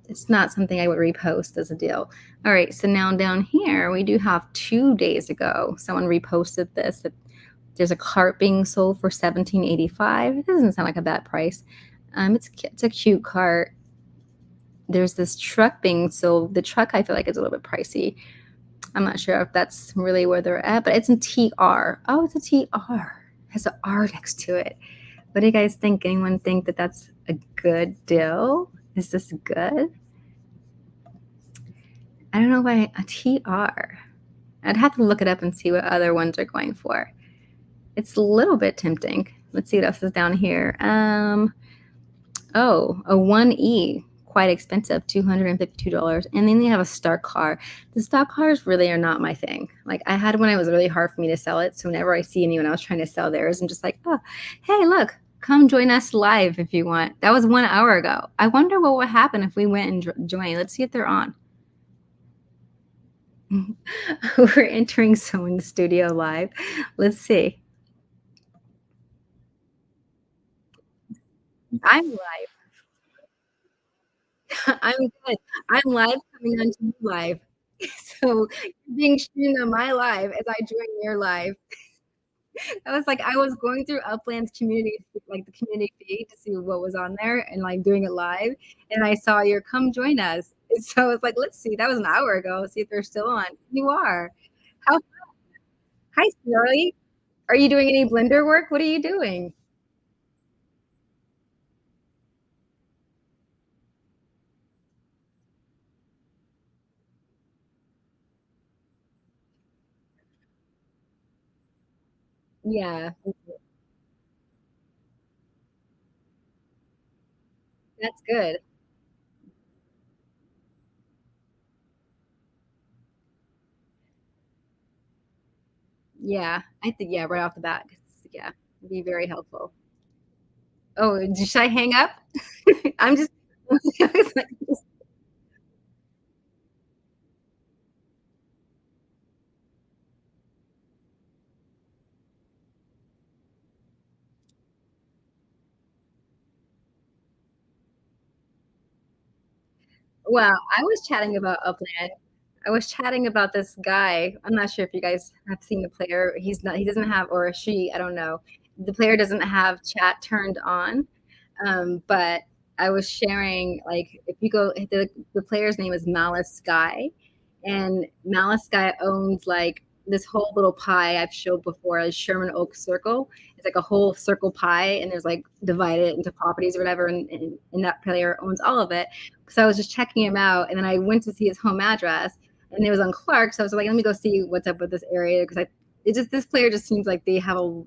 It's not something I would repost as a deal. All right, so now down here we do have 2 days ago. Someone reposted this. That there's a cart being sold for 17.85. It doesn't sound like a bad price. It's a cute cart. There's this truck being sold. The truck I feel like is a little bit pricey. I'm not sure if that's really where they're at, but it's in TR. Oh, it's a TR. It has an R next to it. What do you guys think? Anyone think that that's a good deal? Is this good? I don't know why a TR. I'd have to look it up and see what other ones are going for. It's a little bit tempting. Let's see what else is down here. Oh, a 1E, quite expensive, $252. And then they have a stock car. The stock cars really are not my thing. Like I had one, it was really hard for me to sell it. So whenever I see anyone else trying to sell theirs, I'm just like, oh, hey, look, come join us live if you want. That was 1 hour ago. I wonder what would happen if we went and joined. Let's see if they're on. We're entering someone's studio live. Let's see. I'm live. I'm good. I'm live coming onto you live. So being streamed on my live as I join your live. I was like, I was going through Upland's community, like the community feed to see what was on there and like doing it live. And I saw your come join us. And so I was like, let's see. That was an hour ago. See if they're still on. You are. How hi, Shirley. Are you doing any blender work? What are you doing? Yeah, that's good. Yeah, I think yeah, right off the bat. Yeah, it'd be very helpful. Oh, should I hang up? I'm just well, I was chatting about Upland. I was chatting about this guy. I'm not sure if you guys have seen the player. He doesn't have, or she, I don't know. The player doesn't have chat turned on. But I was sharing, like, if you go, the player's name is Malice Guy, and Malice Guy owns like this whole little pie I've showed before, a Sherman Oak Circle. It's like a whole circle pie, and there's like divided into properties or whatever, and that player owns all of it. So I was just checking him out, and then I went to see his home address, and it was on Clark. So I was like, let me go see what's up with this area because this player just seems like they have a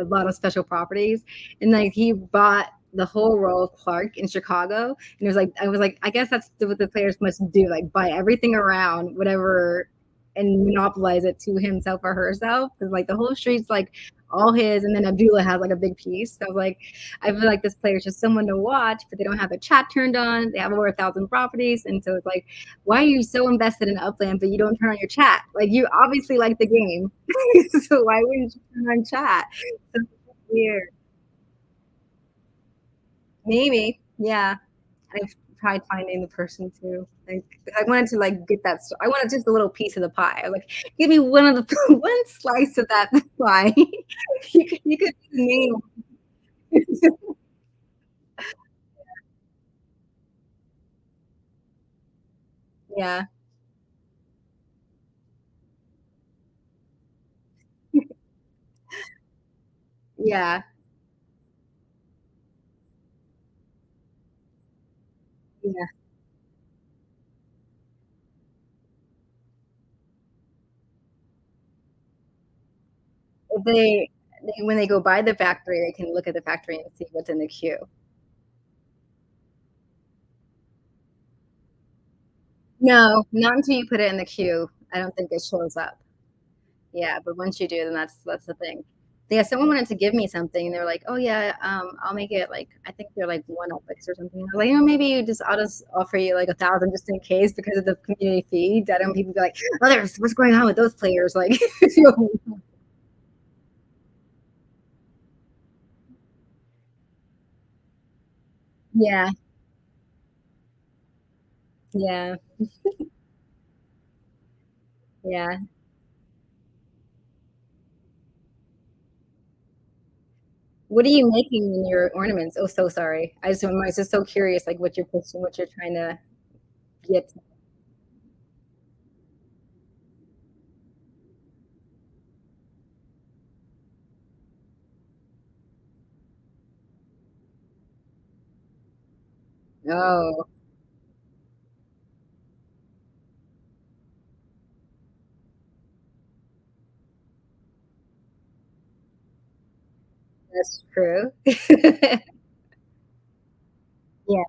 lot of special properties, and like he bought the whole row of Clark in Chicago, and it was like I was like, I guess that's what the players must do, like buy everything around whatever and monopolize it to himself or herself because like the whole street's like all his, and then Abdullah has like a big piece. So like I feel like this player is just someone to watch, but they don't have the chat turned on. They have over 1,000 properties, and so it's like, why are you so invested in Upland but you don't turn on your chat? Like you obviously like the game, so why wouldn't you turn on chat? So weird. Maybe, yeah. I've tried finding the person too. Like I wanted to like get that. I wanted just a little piece of the pie. I was like, give me one of the one slice of that pie. You could name. Yeah, yeah, yeah. If when they go by the factory, they can look at the factory and see what's in the queue. No, not until you put it in the queue. I don't think it shows up. Yeah, but once you do, then that's the thing. Yeah, someone wanted to give me something, and they were like, "Oh yeah, I'll make it like I think they're like 1 Olympics or something." I was like, "You know, maybe I'll just offer you like 1,000 just in case because of the community feeds. I don't want people to be like, oh, there's what's going on with those players?" Like, yeah, Yeah, yeah. What are you making in your ornaments? Oh, so sorry. I was just so curious, like, what you're pushing, what you're trying to get. Oh, that's true. Yeah.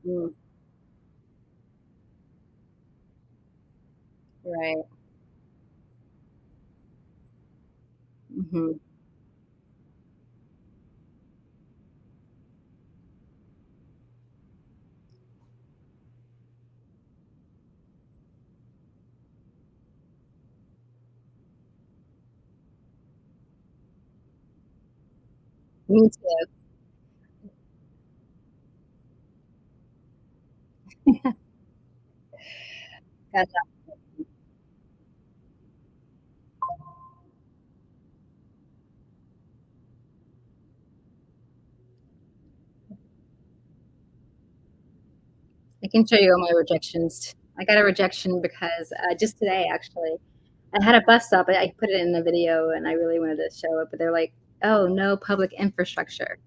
Mm, right. Mhm. Me too. That's I can show you all my rejections. I got a rejection because, just today, actually, I had a bus stop. I put it in the video, and I really wanted to show it, but they're like, "Oh, no public infrastructure."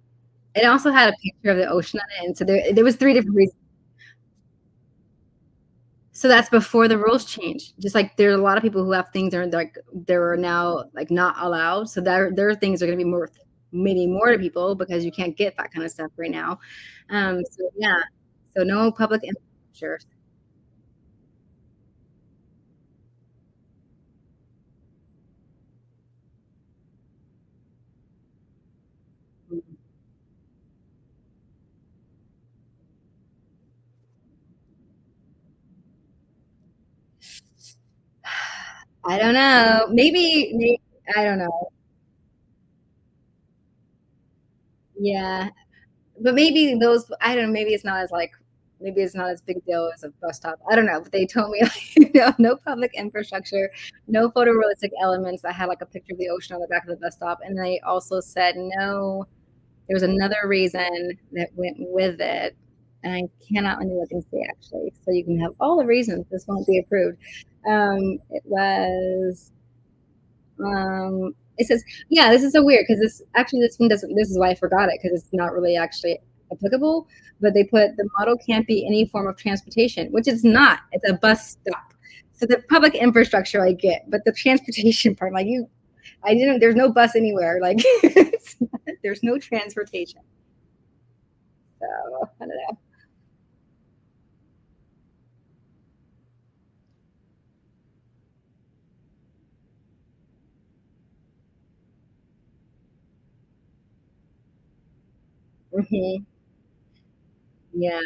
It also had a picture of the ocean on it, and so there was 3 different reasons. So that's before the rules change. Just like there are a lot of people who have things that are like they're now like not allowed. So their things are gonna be more maybe more to people because you can't get that kind of stuff right now. So yeah. So no public infrastructure. I don't know. Maybe I don't know. Yeah. But maybe those I don't know, maybe it's not as like maybe it's not as big a deal as a bus stop. I don't know, but they told me like, no public infrastructure, no photorealistic elements. I had like a picture of the ocean on the back of the bus stop, and they also said no. There was another reason that went with it, and I cannot let me look and see actually. So you can have all the reasons this won't be approved. It was it says, yeah, this is so weird because this actually this one doesn't. This is why I forgot it because it's not really actually applicable. But they put the model can't be any form of transportation, which it's not. It's a bus stop. So the public infrastructure I get, but the transportation part, like you, I didn't. There's no bus anywhere. Like there's no transportation. So I don't know. Hmm. Yeah,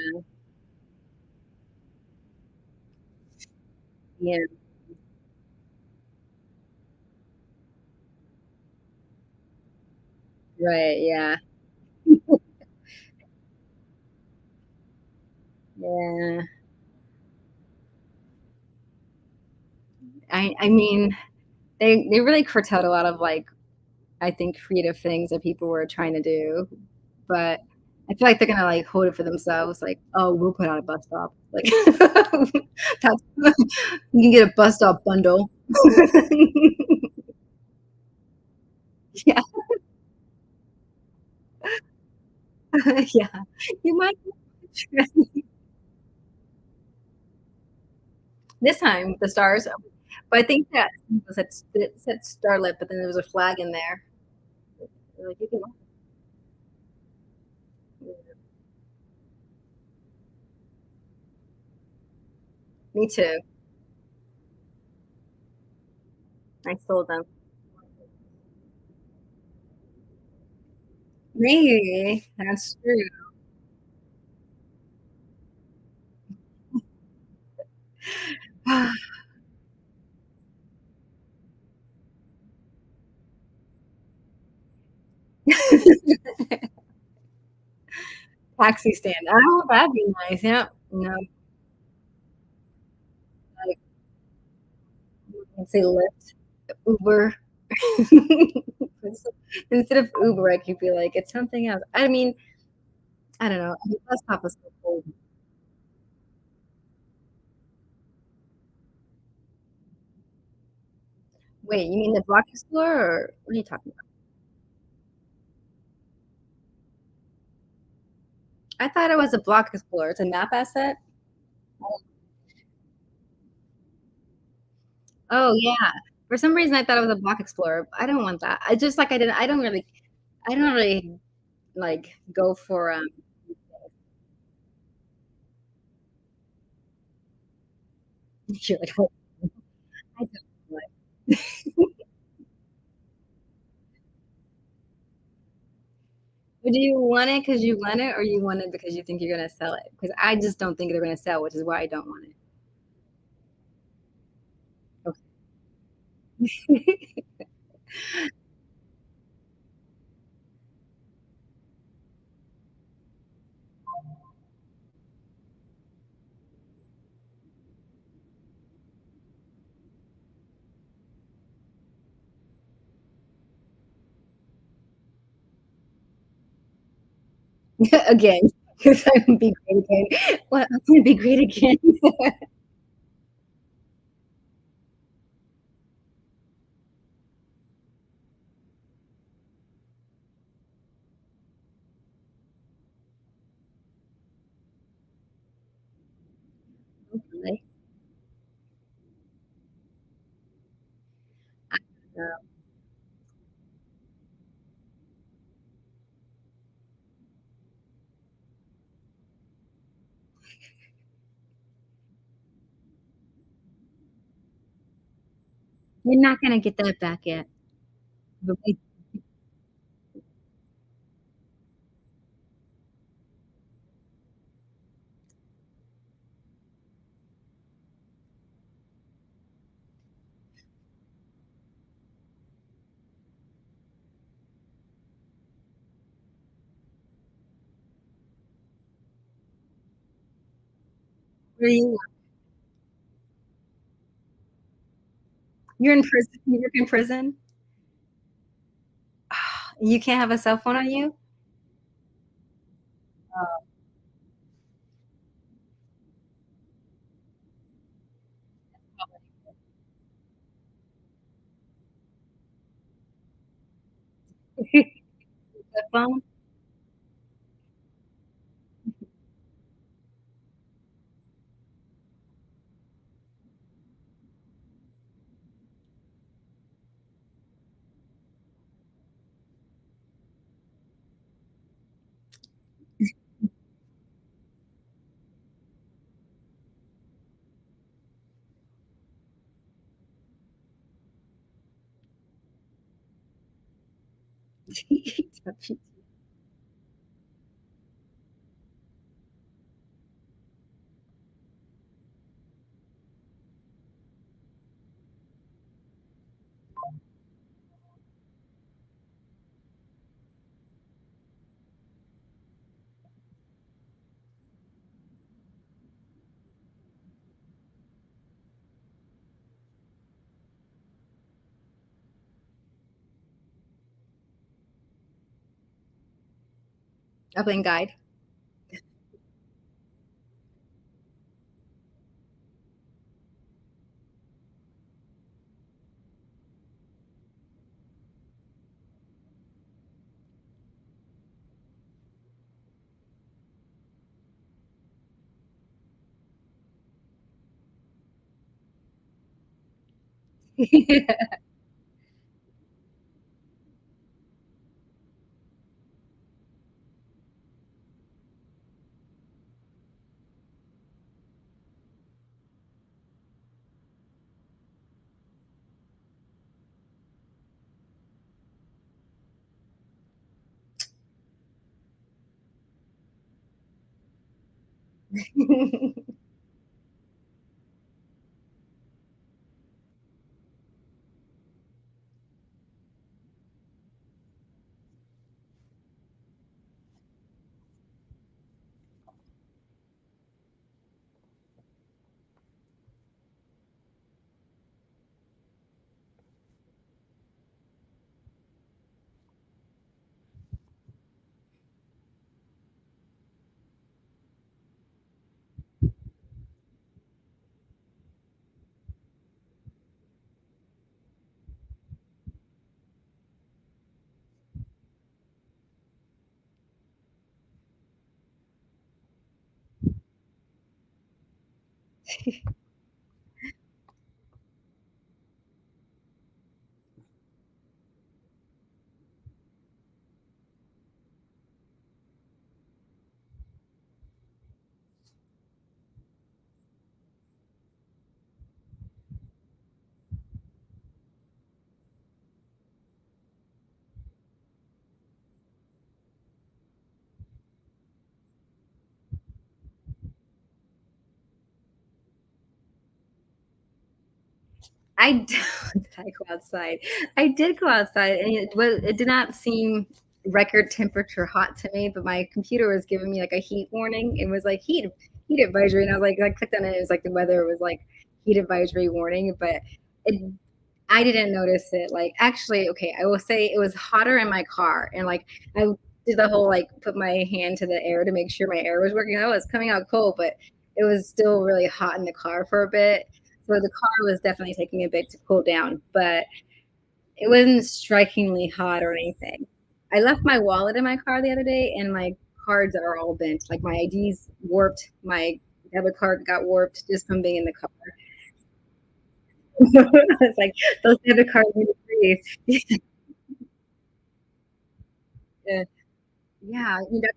yeah, right, yeah, yeah. I mean, they really curtailed a lot of like I think creative things that people were trying to do, but I feel like they're gonna like hold it for themselves. Like, oh, we'll put out a bus stop. Like, that's, you can get a bus stop bundle. Yeah, yeah. You might this time the stars, but I think that it said starlit, but then there was a flag in there. Like, you can, me too. I sold them. Maybe that's true. taxi stand. Oh, that'd be nice. Yeah. No, like, let's say Lyft, Uber. Instead of Uber, I could be like, it's something else. I mean, I don't know. I mean, bus stop was so cool. Wait, you mean the Block Explorer, or what are you talking about? I thought it was a Block Explorer. It's a map asset? Oh, oh, yeah. For some reason, I thought it was a Block Explorer. I don't want that. I just like I don't really, like, go for, you're like, "Oh, I don't like." But do you want it because you want it, or you want it because you think you're gonna sell it? Because I just don't think they're gonna sell, which is why I don't want it. Okay. Again, because I am be great again. Well, I'm gonna be great again. Hopefully. So, you're not gonna get that back yet. But wait, where you you're in prison, you work in prison? You can't have a cell phone on you? Oh. The phone? Upland guide. I don't I go outside. I did go outside, and it did not seem record temperature hot to me, but my computer was giving me, like, a heat warning. It was, like, heat advisory, and I clicked on it, it was, like, the weather was, like, heat advisory warning, but it I didn't notice it, like actually, okay, I will say it was hotter in my car, and, like, I did the whole, like, put my hand to the air to make sure my air was working. I was coming out cold, but it was still really hot in the car for a bit. So the car was definitely taking a bit to cool down, but it wasn't strikingly hot or anything. I left my wallet in my car the other day, and my cards are all bent. Like my ID's warped, my debit card got warped just from being in the car. It's like those debit cards need to breathe. Yeah, yeah, yeah.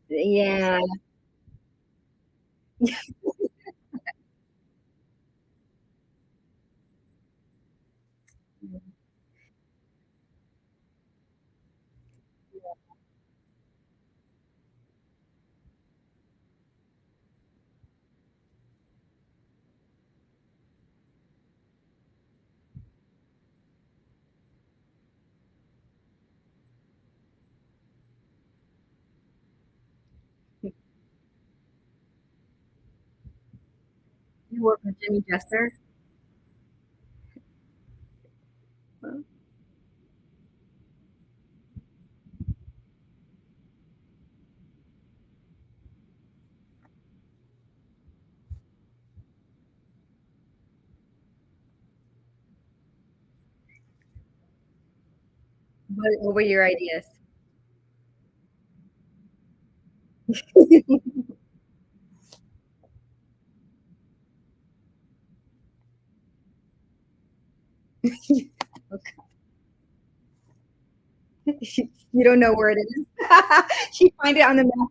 Yeah. You work with Jimmy Jester? What were your ideas? You don't know where it is. She find it on the map.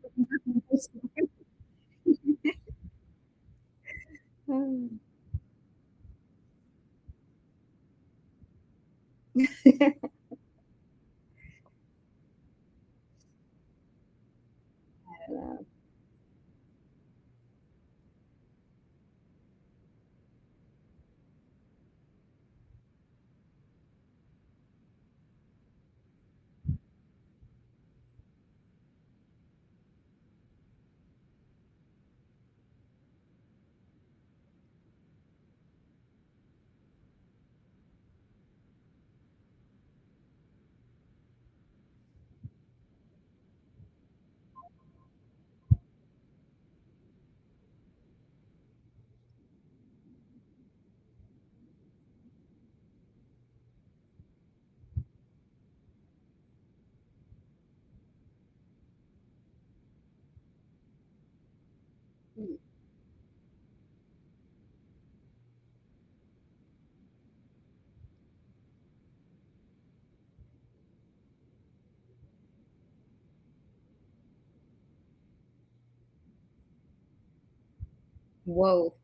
Whoa.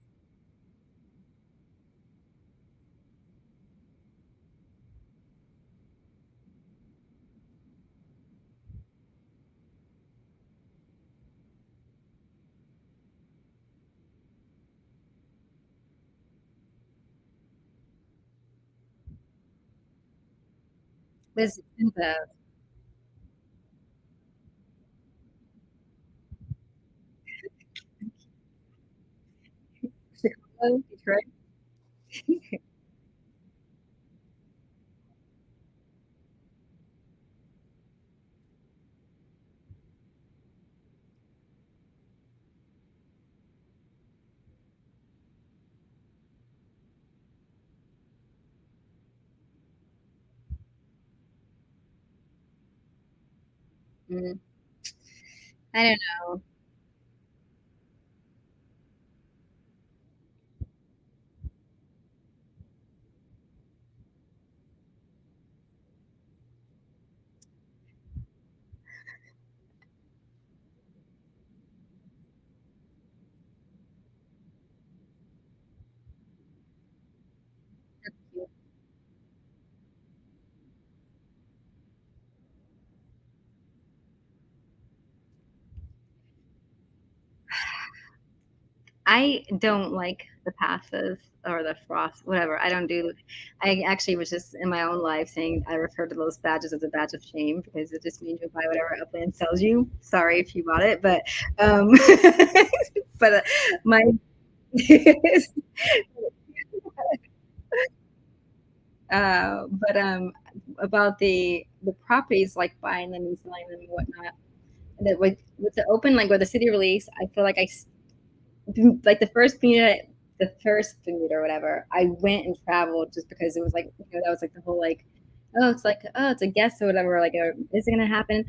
Was the Chicago, Detroit? Mm, I don't know. I don't like the passes or the frost, whatever. I don't do. I actually was just in my own life saying I refer to those badges as a badge of shame because it just means you buy whatever Upland sells you. Sorry if you bought it, but um, but my but about the properties like buying them and selling them and whatnot. That with the open like with the city release, I feel like like the first meet or whatever, I went and traveled just because it was like, that was like the whole like, oh, it's like, oh, it's a guess or whatever. Like, is it going to happen?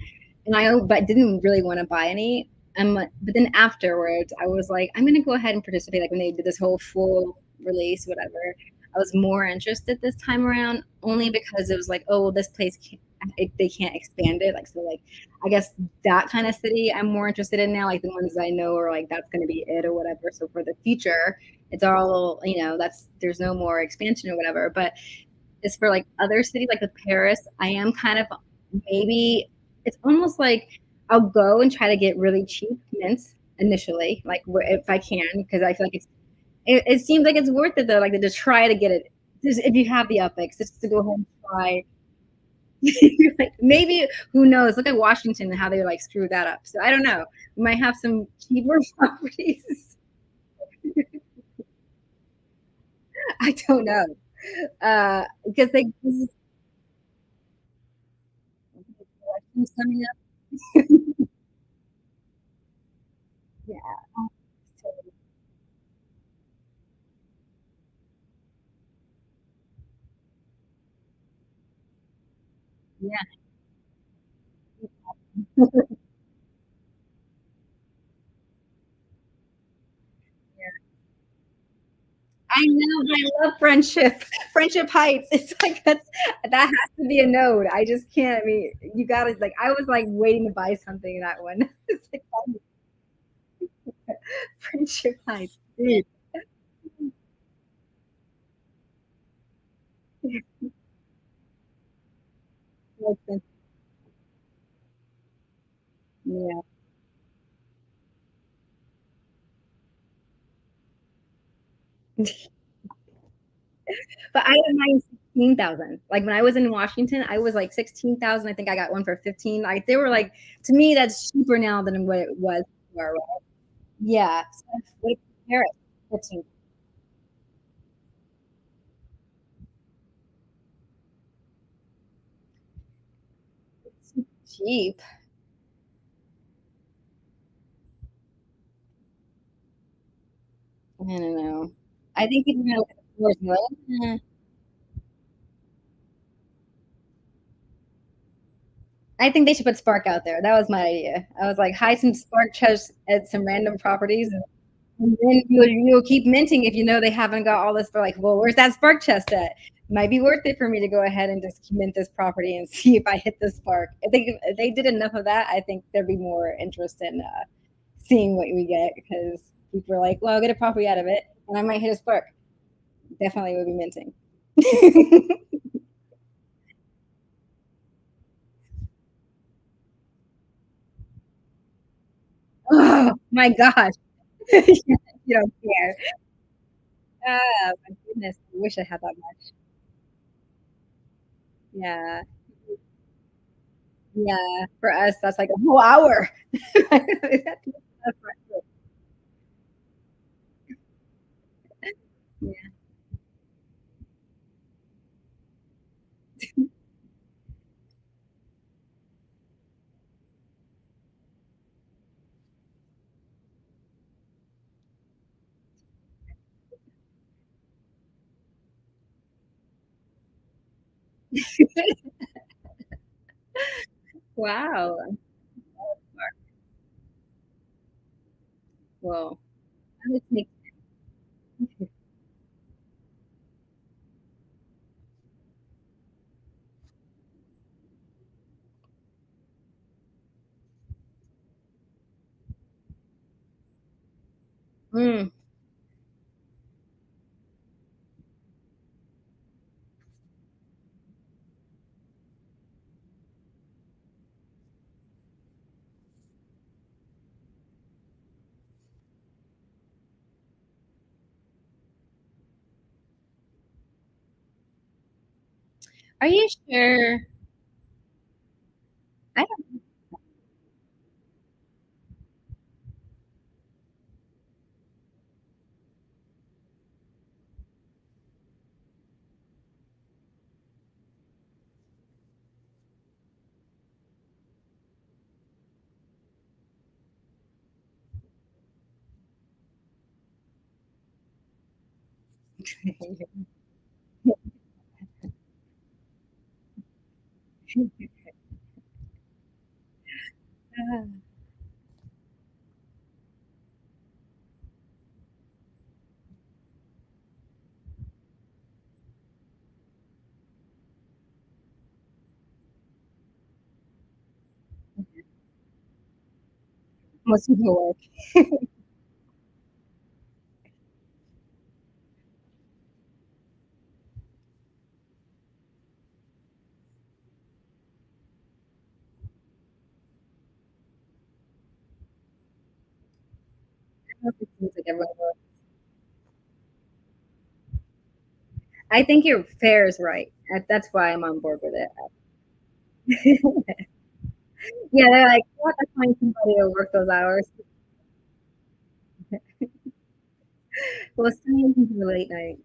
And but didn't really want to buy any. But then afterwards, I was like, I'm going to go ahead and participate. Like when they did this whole full release, whatever, I was more interested this time around only because it was like, oh, well, this place they can't expand it. Like, so like, I guess that kind of city I'm more interested in now, like the ones I know are like that's going to be it or whatever. So for the future, it's all that's there's no more expansion or whatever. But as for like other cities, like with Paris, I am kind of maybe it's almost like I'll go and try to get really cheap mints initially, like if I can, because I feel like it seems like it's worth it though, like to try to get it. Just if you have the upix, just to go home and try like maybe who knows? Look at Washington and how they like screwed that up. So I don't know. We might have some cheaper properties. I don't know. Because they elections coming up. Yeah. So, yeah. I know, but I love friendship. Friendship Heights. It's like that has to be a node. I just can't. I mean, you gotta like. I was like waiting to buy something in that one. It's like Friendship Heights. Dude. Yeah. But I didn't mind 16,000. Like when I was in Washington, I was like 16,000. I think I got one for 15. Like they were like, to me, that's cheaper now than what it was before. Right? Yeah. So what compare it? 15. It's cheap. I don't know. I think people are gonna look at the floors and be like, I think they should put Spark out there. That was my idea. I was like, hide some Spark chests at some random properties and then you'll keep minting if you know they haven't got all this. They're like, well, where's that spark chest at? Might be worth it for me to go ahead and just mint this property and see if I hit the spark. I think if they did enough of that, I think there'd be more interest in seeing what we get because people are like, well, I'll get a property out of it and I might hit a spark. Definitely would be minting. Oh my gosh. You don't care. Oh my goodness. I wish I had that much. Yeah. Yeah, for us, that's like a whole hour. That's right. Yeah. Wow. Well, that would make mm. Are you sure? I don't most people work. It seems like everyone works. I think your fair is right. That's why I'm on board with it. Yeah, they're like, "We'll have to find somebody to work those hours." Well, staying until late night.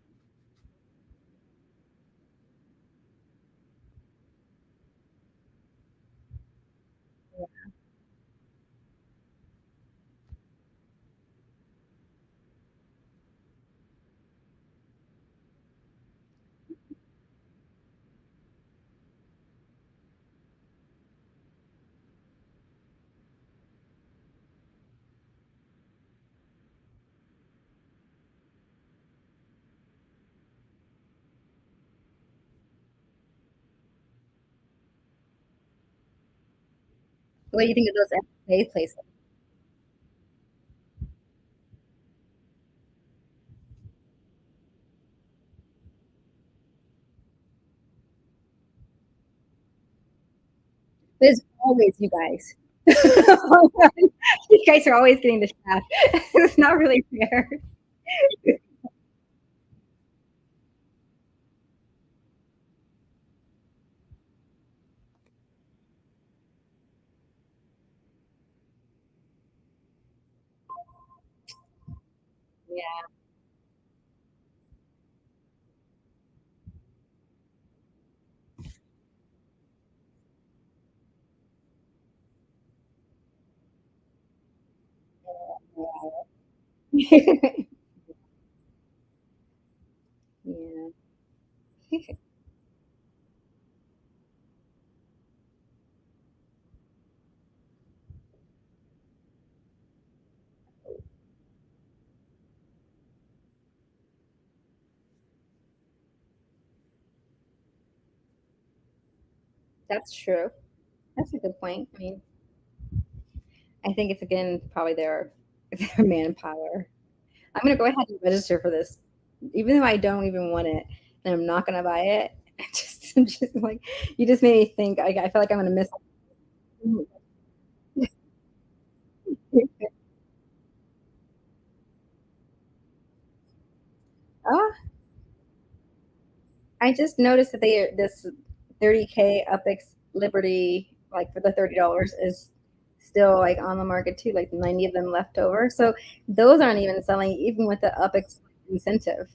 What do you think of those FA places? There's always you guys. You guys are always getting the shaft. It's not really fair. Yeah, yeah. Yeah, that's true. That's a good point. I mean, I think it's again probably their manpower. I'm gonna go ahead and register for this, even though I don't even want it, and I'm not gonna buy it. Just like you just made me think. I feel like I'm gonna miss. Oh, I just noticed that they this 30K Upix Liberty. like for the $30 is still like on the market too, like 90 of them left over. So those aren't even selling, even with the incentive.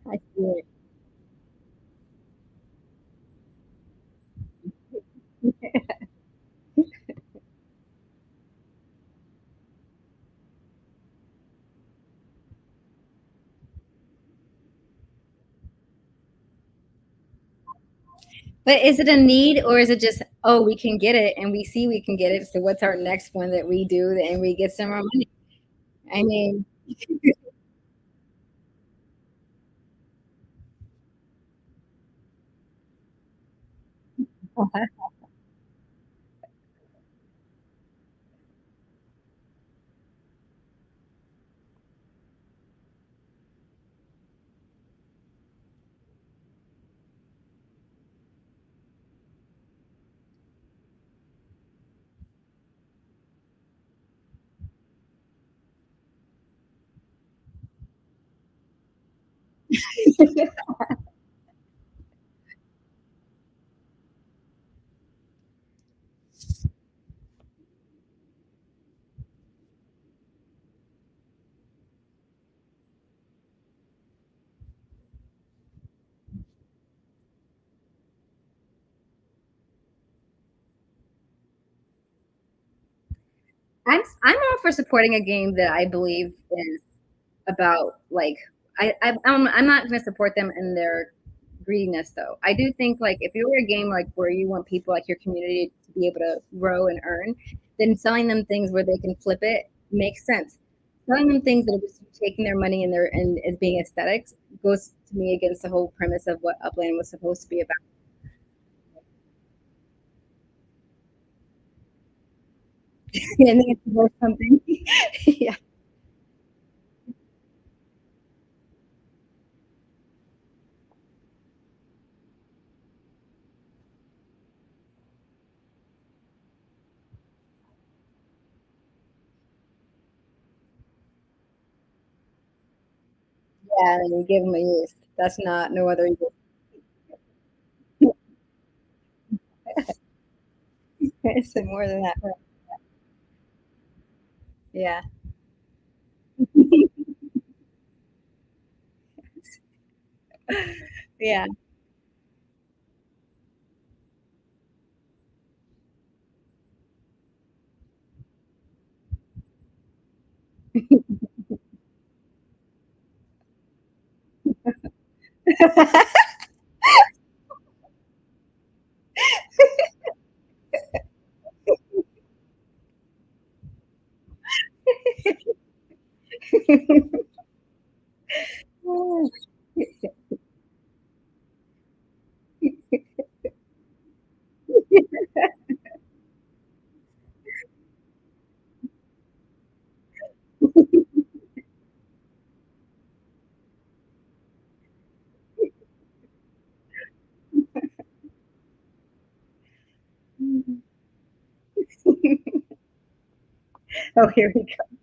I see it. But is it a need or is it just, oh, we can get it and we see we can get it. So what's our next one that we do and we get some more money? I mean, I'm all for supporting a game that I believe is about like I'm not going to support them in their greediness though. I do think like if you're a game like where you want people like your community to be able to grow and earn, then selling them things where they can flip it makes sense. Selling them things that are just taking their money and their and as being aesthetics goes to me against the whole premise of what Upland was supposed to be about. And it's worth something. Yeah. Yeah, and you give them a use. That's not no other use. It's more than that. Yeah. Yeah. Oh, here we go.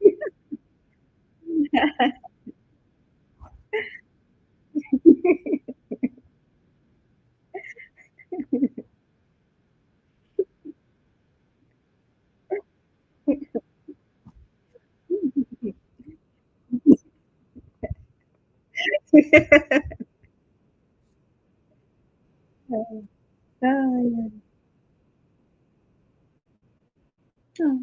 Oh, yeah. Oh.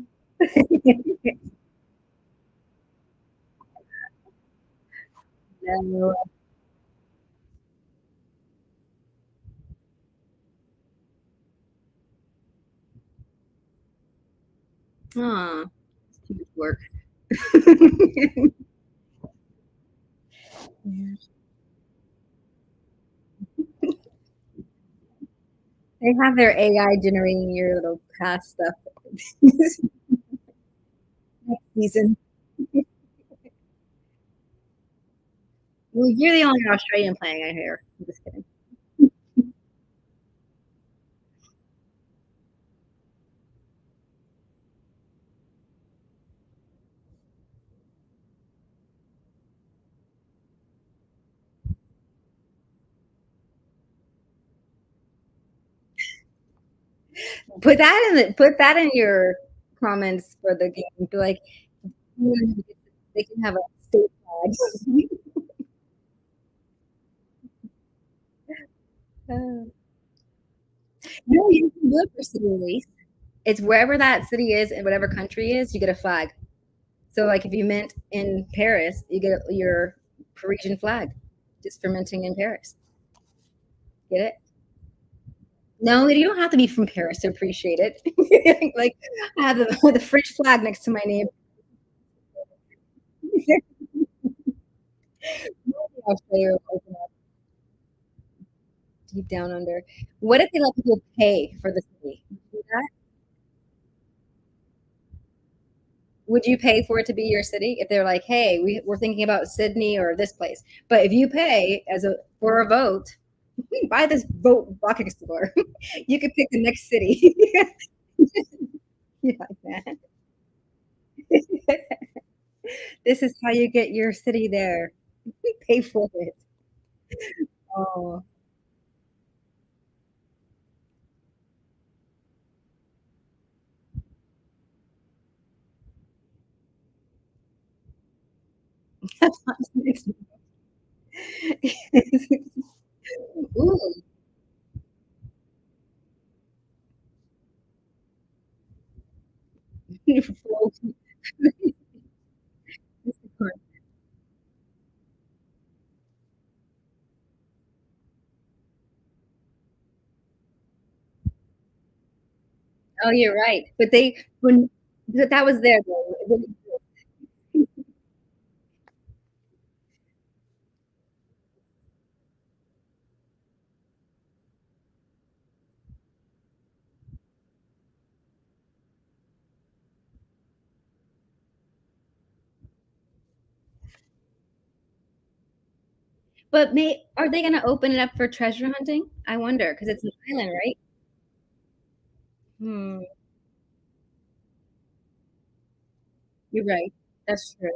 No. Aw, it's too much work. Yeah. They have their AI generating your little past stuff. Season. Well, you're the only Australian playing, I hear. I'm just kidding. Put that in your comments for the game. Be like, "Mm, they can have a state flag." Uh, no, you can do it for city release. It's wherever that city is in whatever country is, you get a flag. So, like, if you mint in Paris, you get your Parisian flag, just for minting in Paris. Get it? No, you don't have to be from Paris to appreciate it. Like, I have the French flag next to my name. Australia will open up deep down under. What if they let people pay for the city? Would you do that? Would you pay for it to be your city if they're like, "Hey, we're thinking about Sydney or this place, but if you pay as a for a vote, buy this vote bucket store, you could pick the next city." You like that? This is how you get your city there. Pay for it. Oh, ooh, oh, you're right. But they when that was there though. But may are they gonna open it up for treasure hunting? I wonder, because it's an island, right? Hmm, you're right. That's true.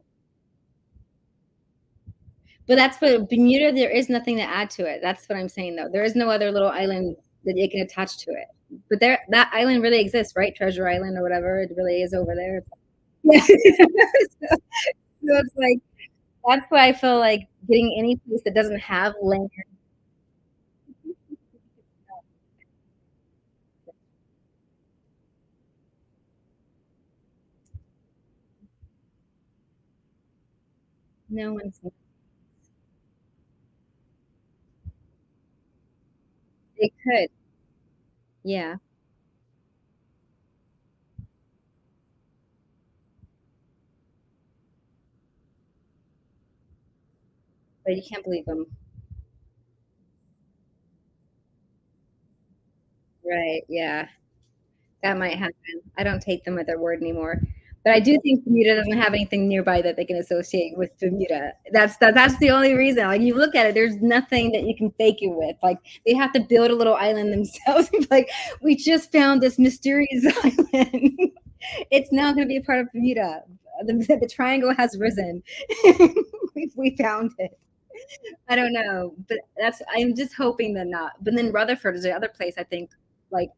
But that's for Bermuda, there is nothing to add to it. That's what I'm saying, though. There is no other little island that they can attach to it. But there that island really exists, right? Treasure Island or whatever, it really is over there. Yeah. So it's like that's why I feel like getting any place that doesn't have land, no one's they could. Yeah, but you can't believe them. Right, yeah. That might happen. I don't take them at their word anymore. But I do think Bermuda doesn't have anything nearby that they can associate with Bermuda. That's the only reason. Like you look at it, there's nothing that you can fake it with. Like they have to build a little island themselves. Like we just found this mysterious island. It's now going to be a part of Bermuda. The triangle has risen. We found it. I don't know, but that's. I'm just hoping that not. But then Rutherford is the other place I think like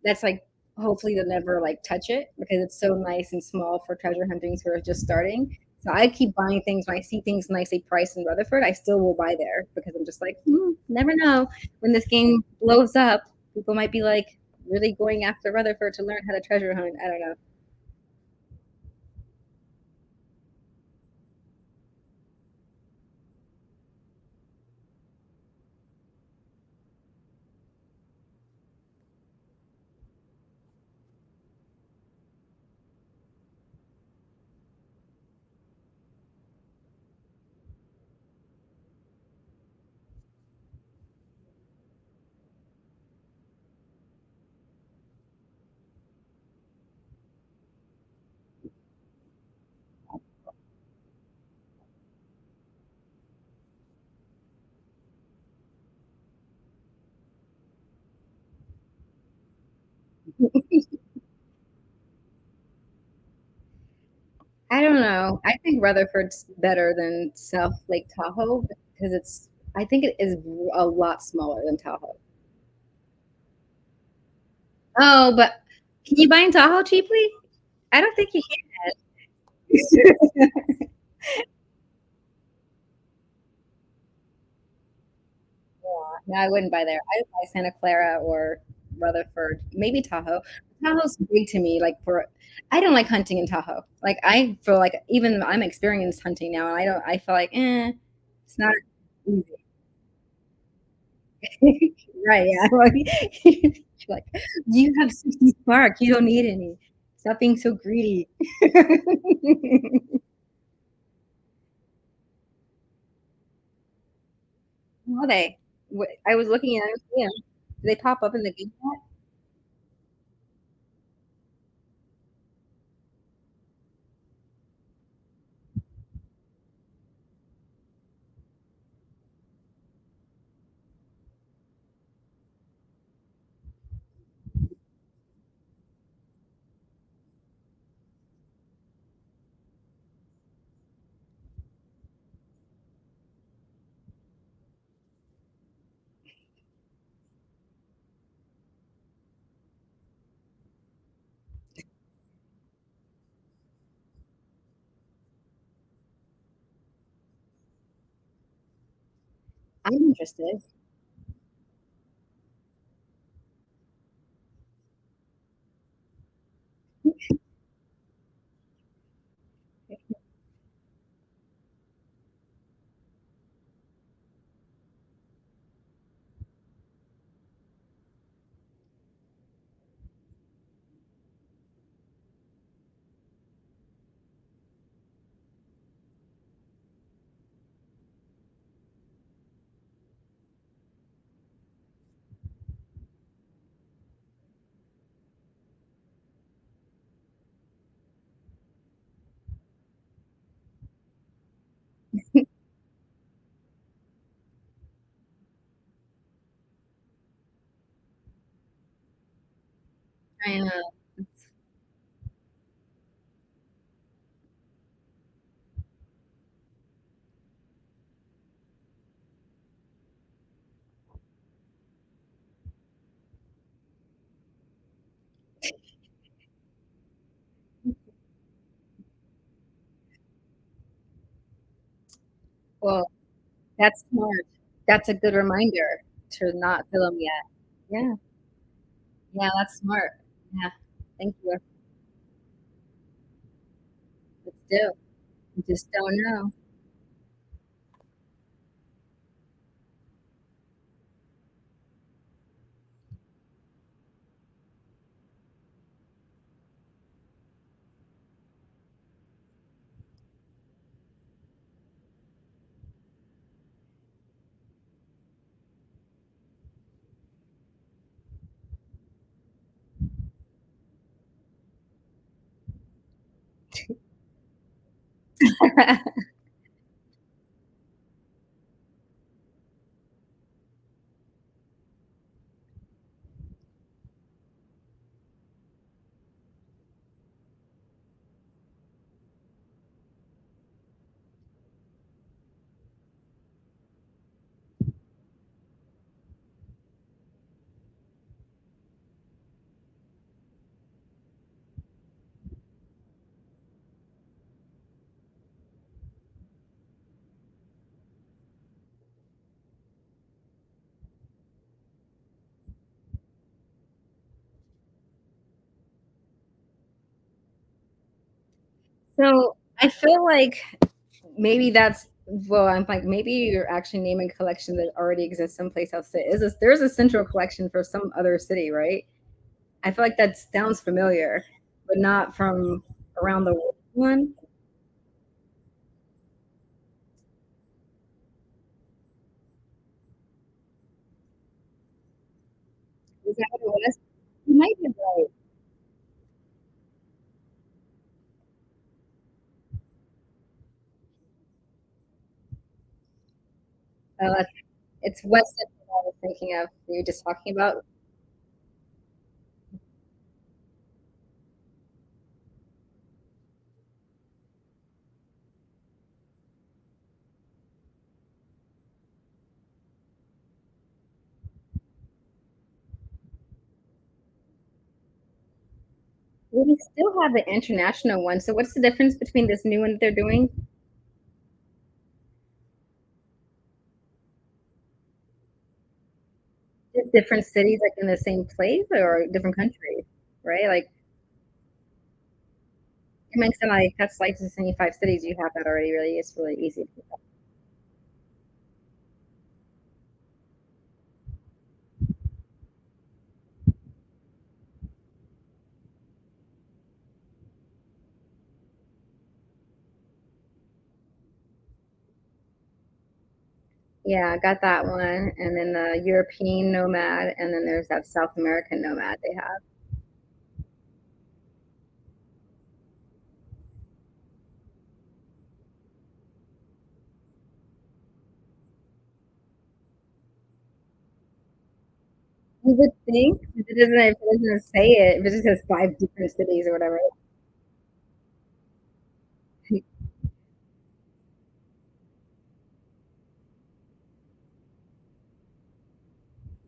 that's like hopefully they'll never like touch it because it's so nice and small for treasure hunting who are just starting. So I keep buying things when I see things nicely priced in Rutherford. I still will buy there because I'm just like, never know when this game blows up. People might be like really going after Rutherford to learn how to treasure hunt. I don't know. I don't know. I think Rutherford's better than South Lake Tahoe because I think it is a lot smaller than Tahoe. Oh, but can you buy in Tahoe cheaply? I don't think you can. No, I wouldn't buy there. I'd buy Santa Clara or Rutherford, maybe Tahoe. Tahoe's big to me. I don't like hunting in Tahoe. Like, I feel like even I'm experienced hunting now, and I feel like, it's not easy. Right, yeah. You're like, you have 60 spark. You don't need any. Stop being so greedy. How are they? I was looking at them. Yeah. Do they pop up in the game chat? I'm interested. I know. Well, that's smart. That's a good reminder to not fill them yet. Yeah. Yeah, that's smart. Yeah. Thank you. Let's do. You just don't know. So I feel like maybe I'm like, maybe you're actually naming a collection that already exists someplace else. There's a central collection for some other city, right? I feel like that sounds familiar, but not from around the world one. Is that what it was? You might be right. That's it's West End that I was thinking of. You're just talking about. we still have the international one. So what's the difference between this new one that they're doing? Just different cities, like, in the same place or different countries, right? Like, it makes it like that's like the same 5 cities, you have that already, really, it's really easy to do. Yeah, I got that one, and then the European nomad, and then there's that South American nomad they have. You would think, if it doesn't say it, if it just says 5 different cities or whatever.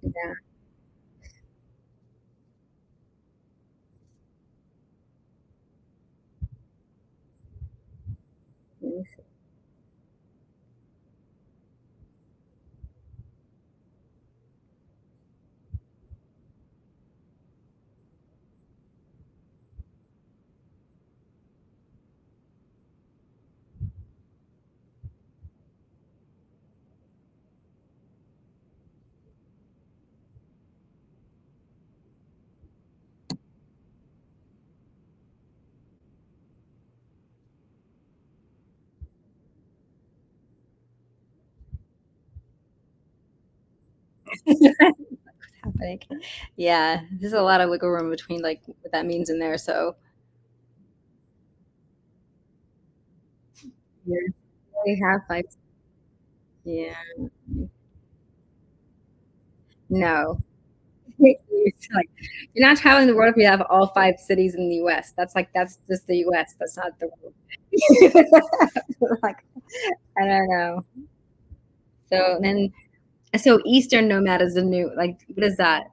Yeah, let me see. What's happening? Yeah, there's a lot of wiggle room between, like, what that means in there, so yeah, we have 5. Yeah. No. It's like, you're not traveling the world if you have all 5 cities in the US. That's just the US, that's not the world. Like, I don't know. So Eastern Nomad is the new, like, what is that?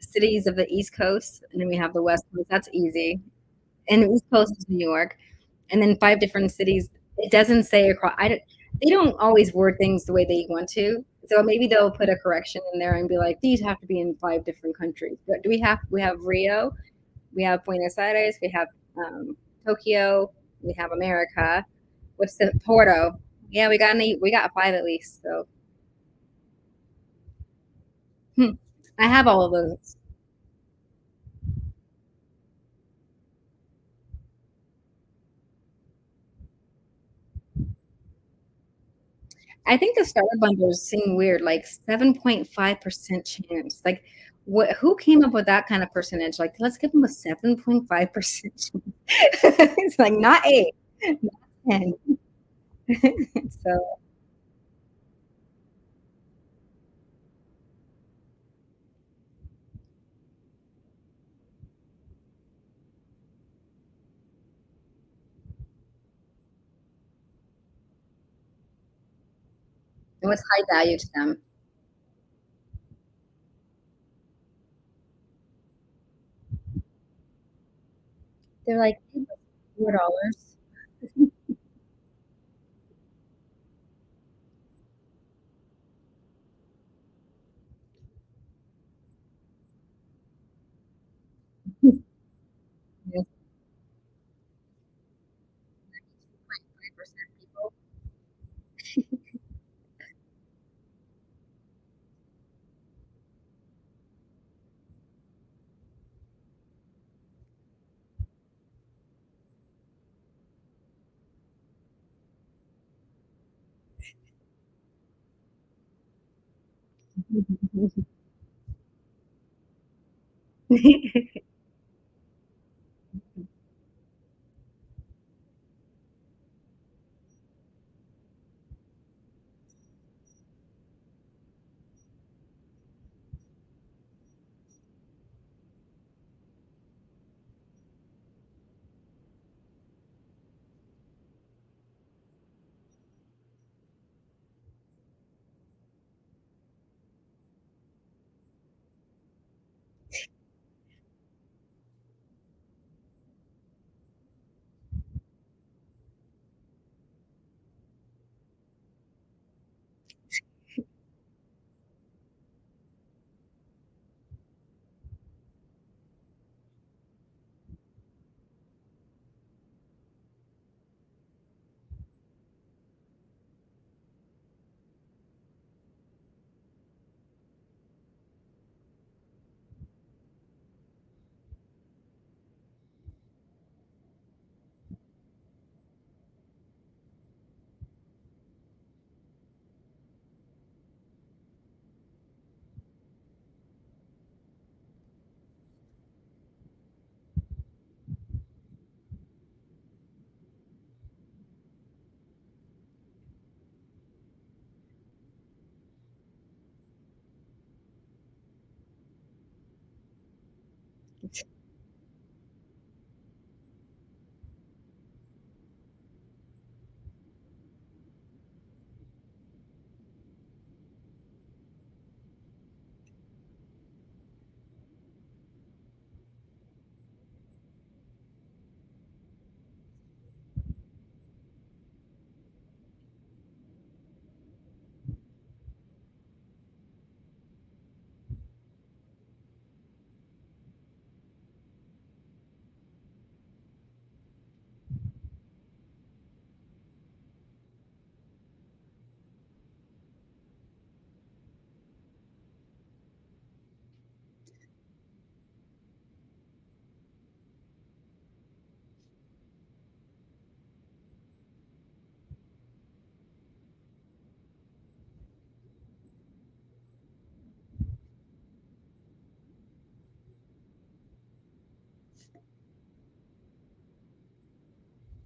Cities of the East Coast, and then we have the West Coast, that's easy. And the East Coast is New York, and then 5 different cities. It doesn't say across. I don't. They don't always word things the way they want to. So maybe they'll put a correction in there and be like, these have to be in 5 different countries. But do we have Rio, we have Buenos Aires, we have Tokyo, we have America. What's the Porto? Yeah, we got 5 at least. So hmm, I have all of those. I think the starter bundles seem weird, like 7.5% chance. Like, what? Who came up with that kind of percentage? Like, let's give them a 7.5% chance. It's like not 8, not 10. So it was high value to them. They're like, $4. Yes, 2.5% people.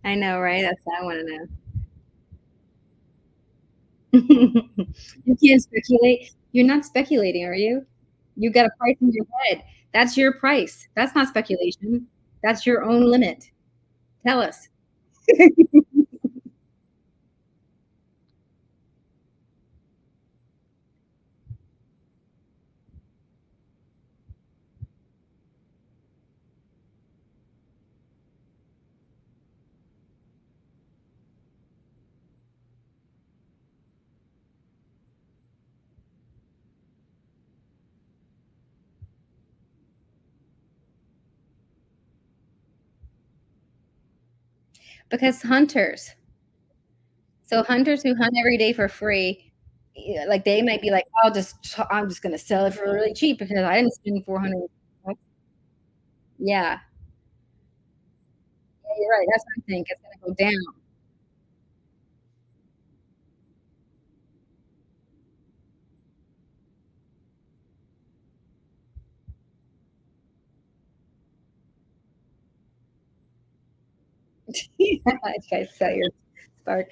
I know, right? That's what I want to know. You can't speculate. You're not speculating, are you? You got a price in your head. That's your price. That's not speculation. That's your own limit. Tell us. Because hunters, so hunters who hunt every day for free, yeah, like they might be like, I'm just gonna sell it for really cheap because I didn't spend 400. Yeah, yeah, you're right. That's what I think. It's gonna go down. You guys sell your spark.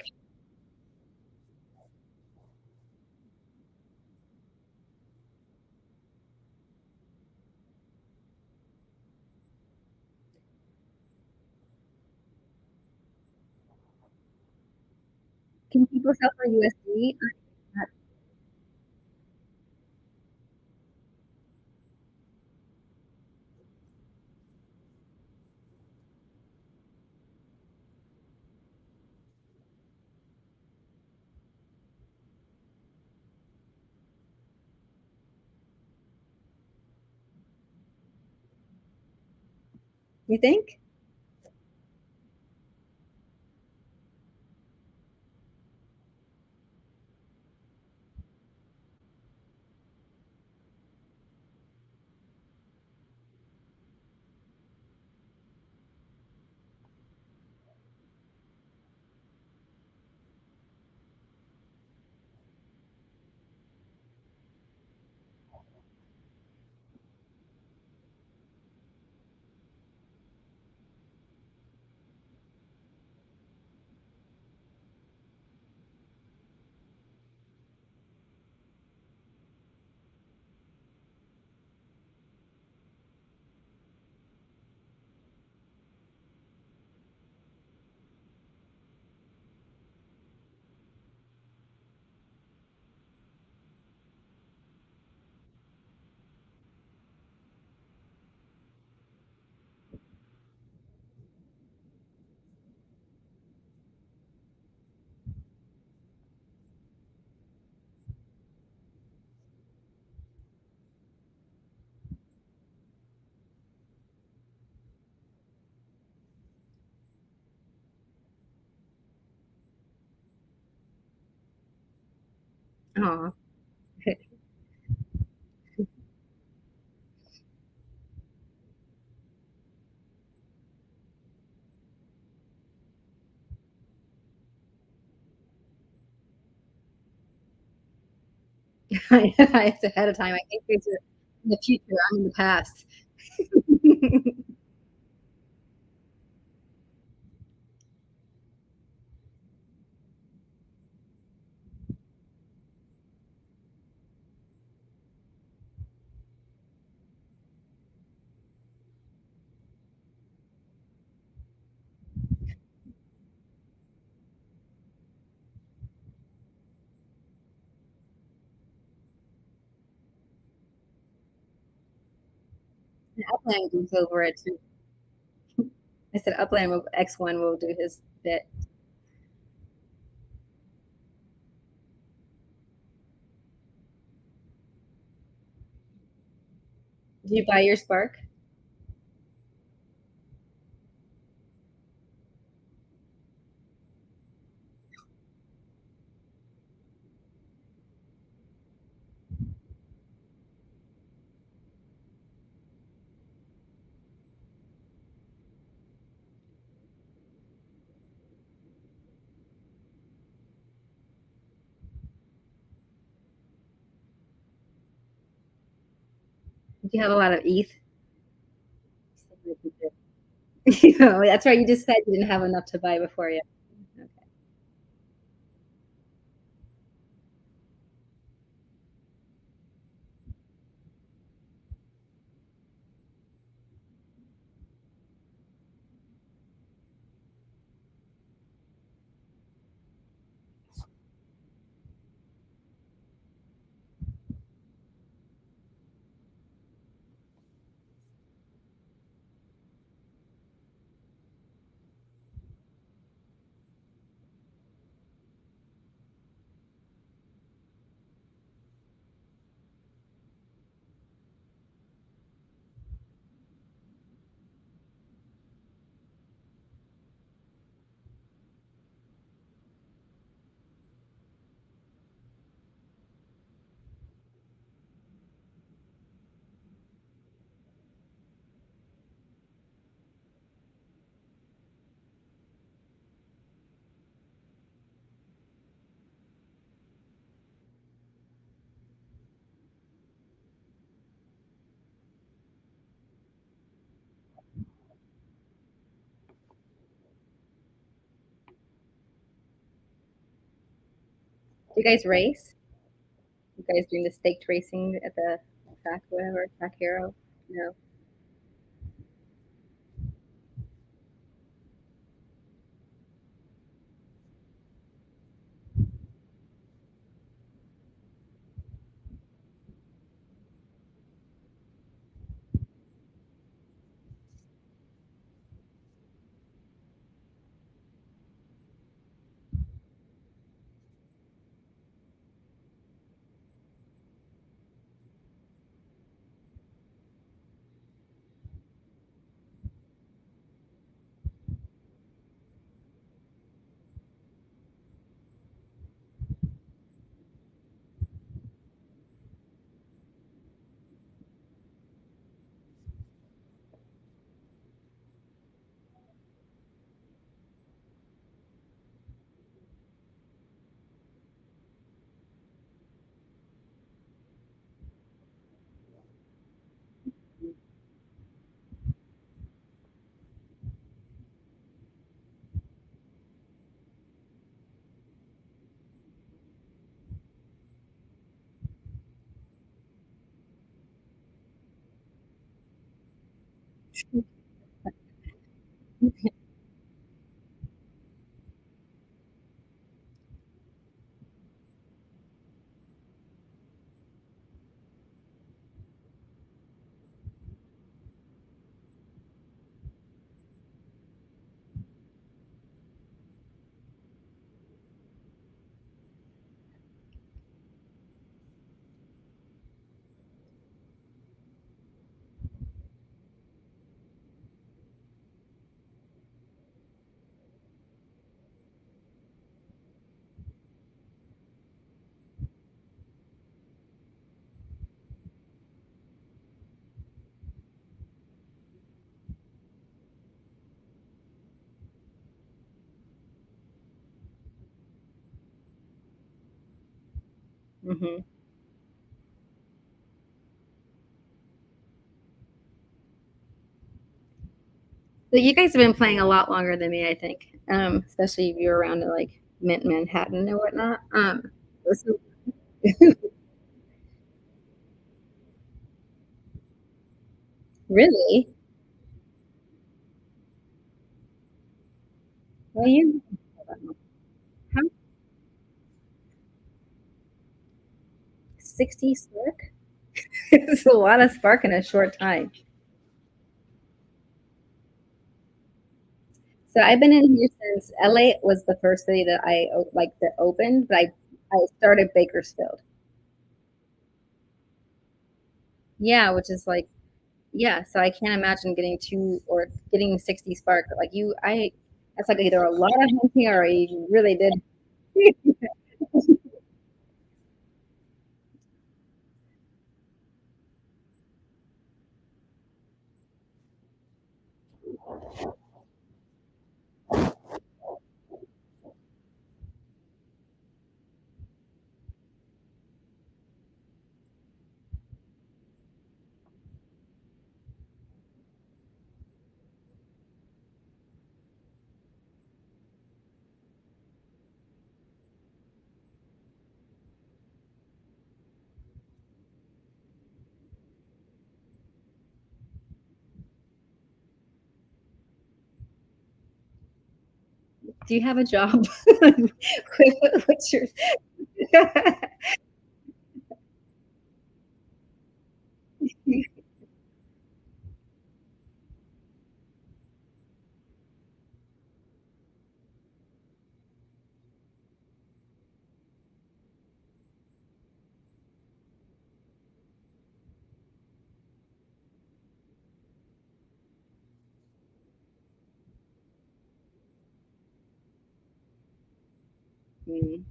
Can people sell for USD? You think? Oh, it's ahead of time. I think it's in the future. I'm in the past. Upland goes over it too. I said Upland X1 will do his bit. Did you buy your spark? Did you have a lot of ETH? That's right. You just said you didn't have enough to buy before you. Okay. Do you guys race? You guys doing the staked racing at the track, whatever, track hero? No. Hmm. So you guys have been playing a lot longer than me, I think. Especially if you're around like Manhattan and whatnot. So- really? Well, you how 60 spark? It's a lot of spark in a short time. So I've been in here since LA was the first city that like that opened, but I started Bakersfield. Yeah, which is like yeah. So I can't imagine getting two or getting 60 spark like you. I that's like either a lot of hunting or you really did. Do you have a job? What's your Mm.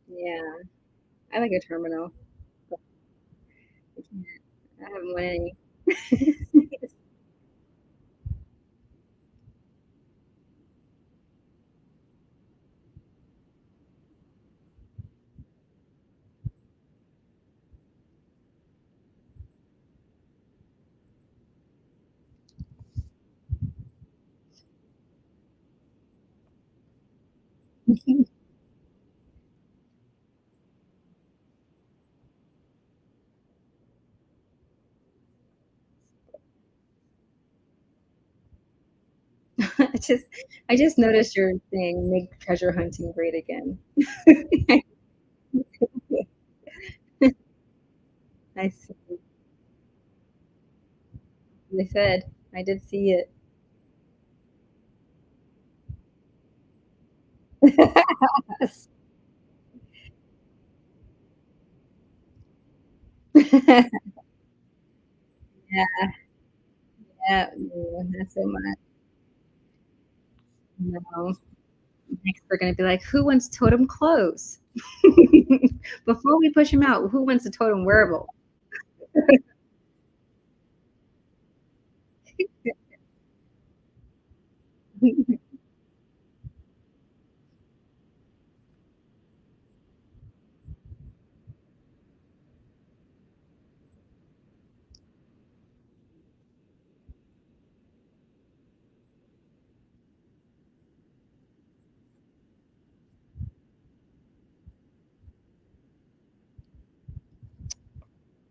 Yeah, I like a terminal. I can't. I haven't won any. I just I just noticed your thing, make treasure hunting great again. I see. They said. I did see it. Yeah, yeah, no, not so much. No. Next, we're gonna be like, "Who wants totem clothes?" Before we push him out, who wants a totem wearable?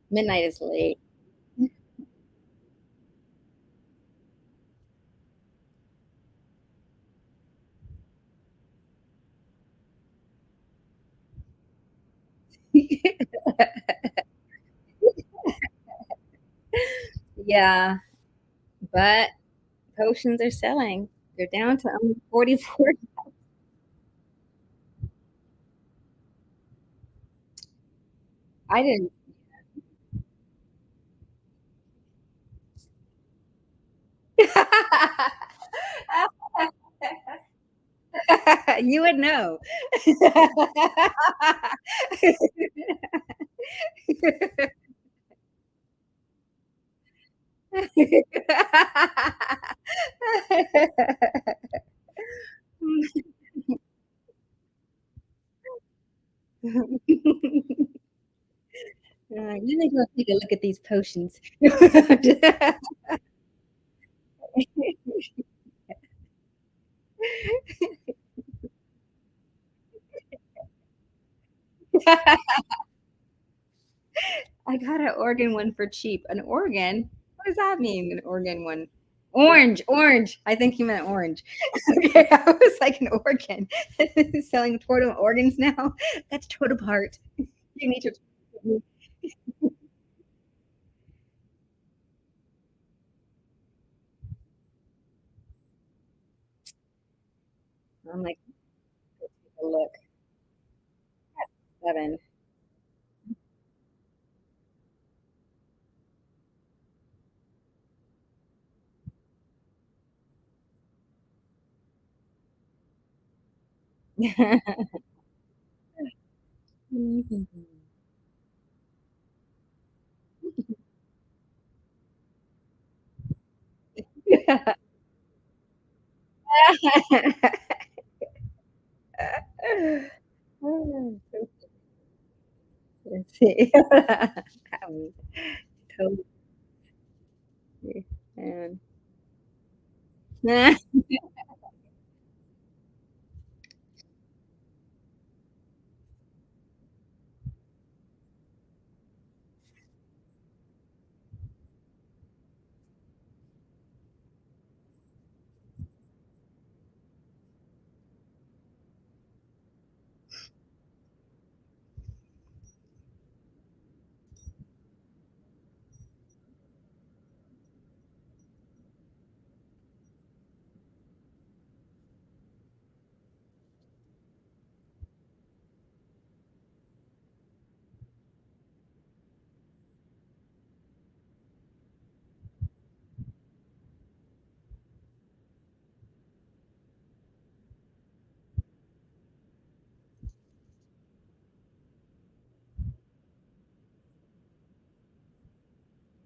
Midnight is late. Yeah, but potions are selling. They're down to only 44. I didn't. You would know. You need to go take a look at these potions. I got an Oregon one for cheap. An Oregon? What does that mean? An Oregon one? Orange, orange. I think you meant orange. Okay, I was like an organ. Selling totem organs now. That's totem heart. You need to. I'm like, take a look. 7. Mhm. Oh, let's see. Um, totally. And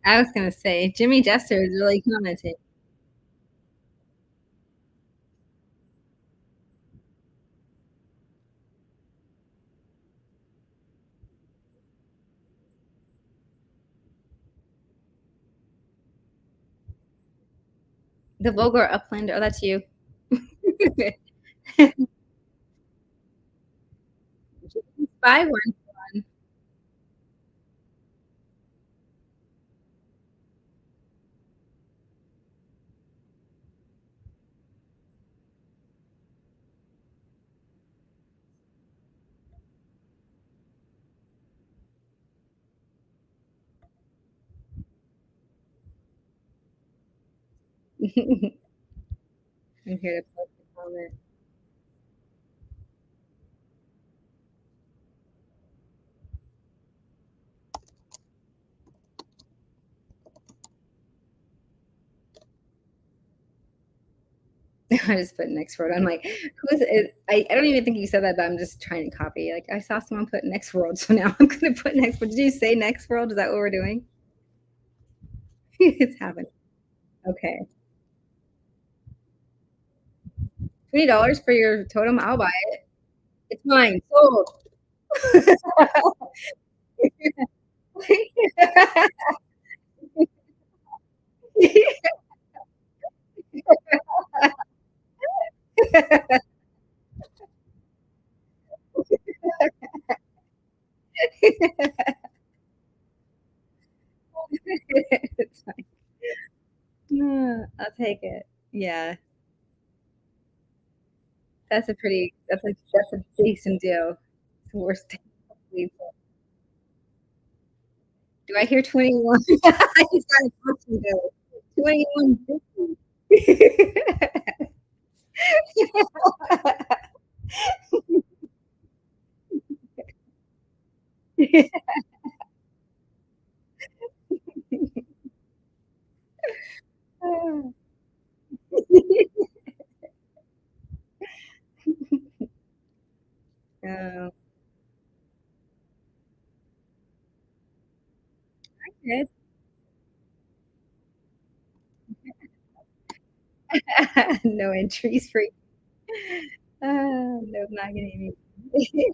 I was gonna say Jimmy Jester is really commenting. The vulgar uplander. Oh, that's you. Spy one. I'm here to post a comment. I just put next world. I'm like, who is it? I don't even think you said that, but I'm just trying to copy. Like I saw someone put next world, so now I'm gonna put next world. Did you say next world? Is that what we're doing? It's happening. Okay. $20 for your totem? I'll buy it. It's mine. Sold. It's fine. I'll take it. Yeah, that's a decent deal. It's the worst thing. Do I hear 21? I just got a question though. 2150. Oh, good. No entries free. Nope, not getting any.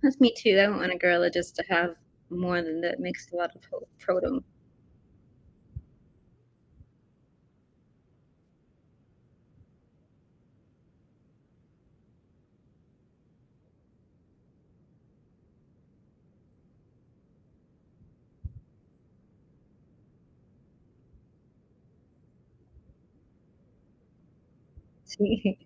That's me too. I don't want a gorilla just to have more than that makes a lot of totem. Maybe.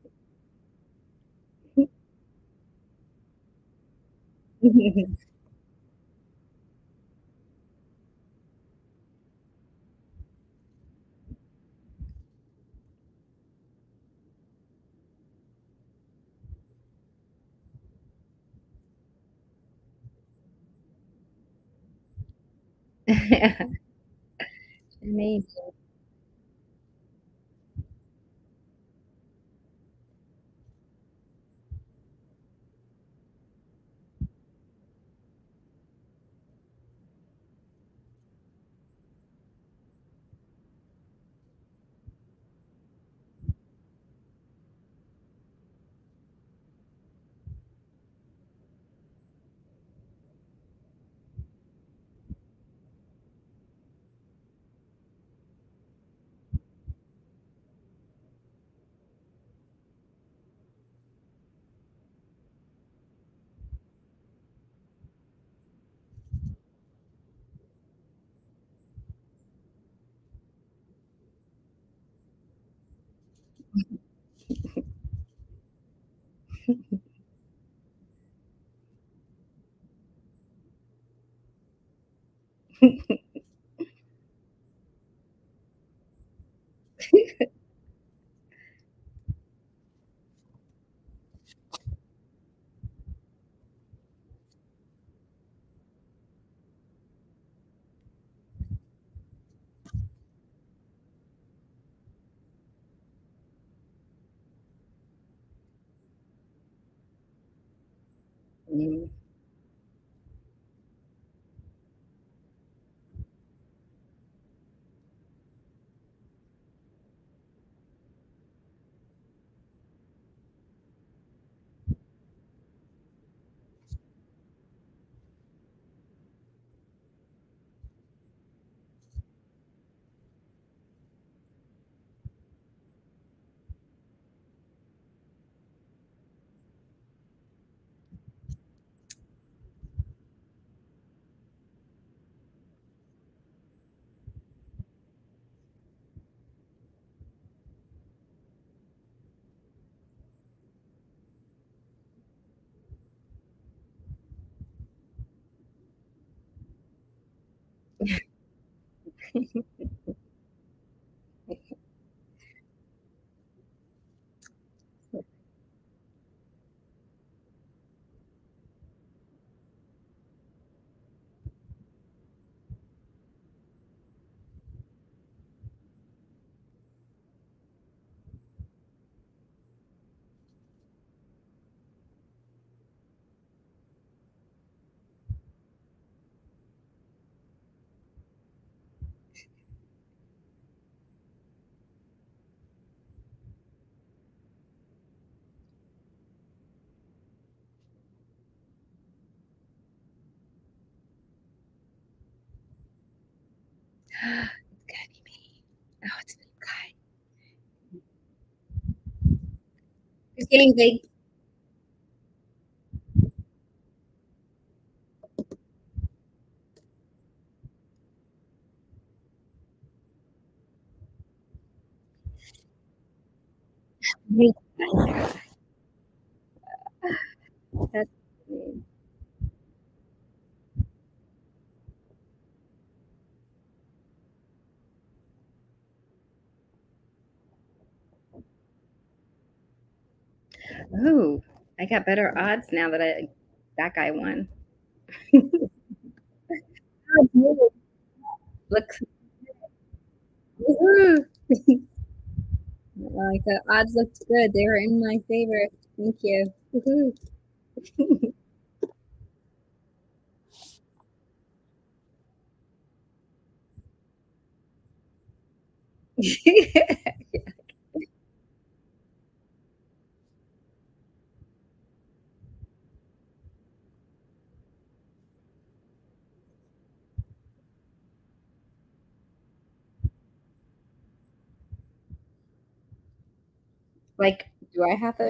Mm. It's gotta be me. Oh, it's been God. It's getting big. Big. That's big. Ooh, I got better odds now that that guy won. Looks woohoo. Like, the odds looked good. They were in my favor. Thank you. Woohoo. Like, do I have to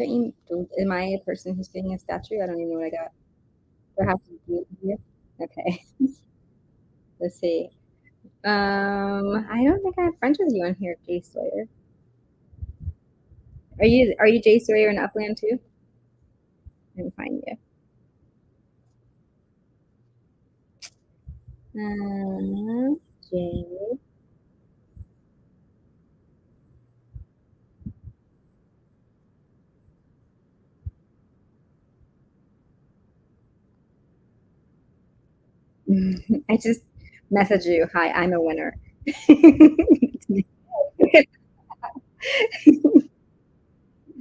am I a person who's getting a statue? I don't even know what I got. Do I have to do it here? Okay. Let's see. I don't think I have friends with you on here, Jay Sawyer. Are you Jay Sawyer in Upland too? Let me find you. Jay. I just message you. Hi, I'm a winner.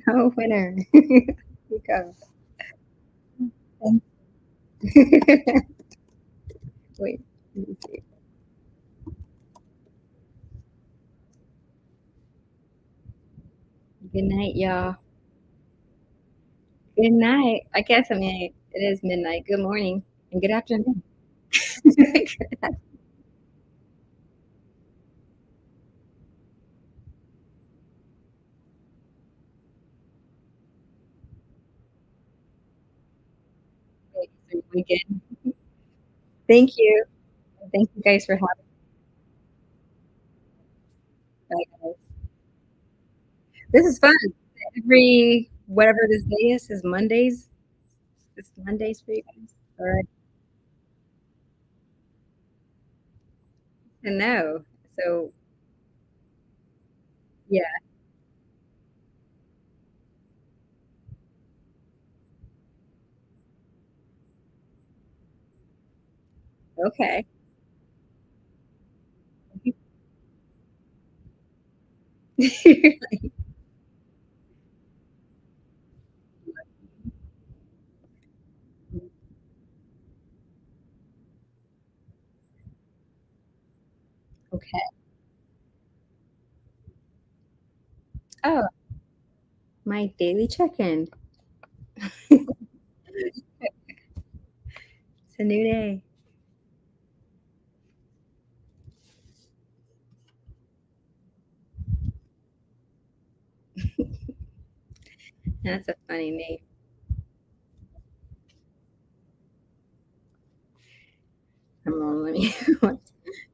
I'm a winner. You go. Wait. Let me see. Good night, y'all. Good night. I guess I mean it is midnight. Good morning and good afternoon. Wait, so again. Thank you. Thank you guys for having me. Guys. This is fun. Every whatever this day is Mondays. It's Mondays for you guys. All right. And no. So yeah. Okay. Okay. Oh, my daily check-in. It's a new day. That's a funny name. Come on, let me.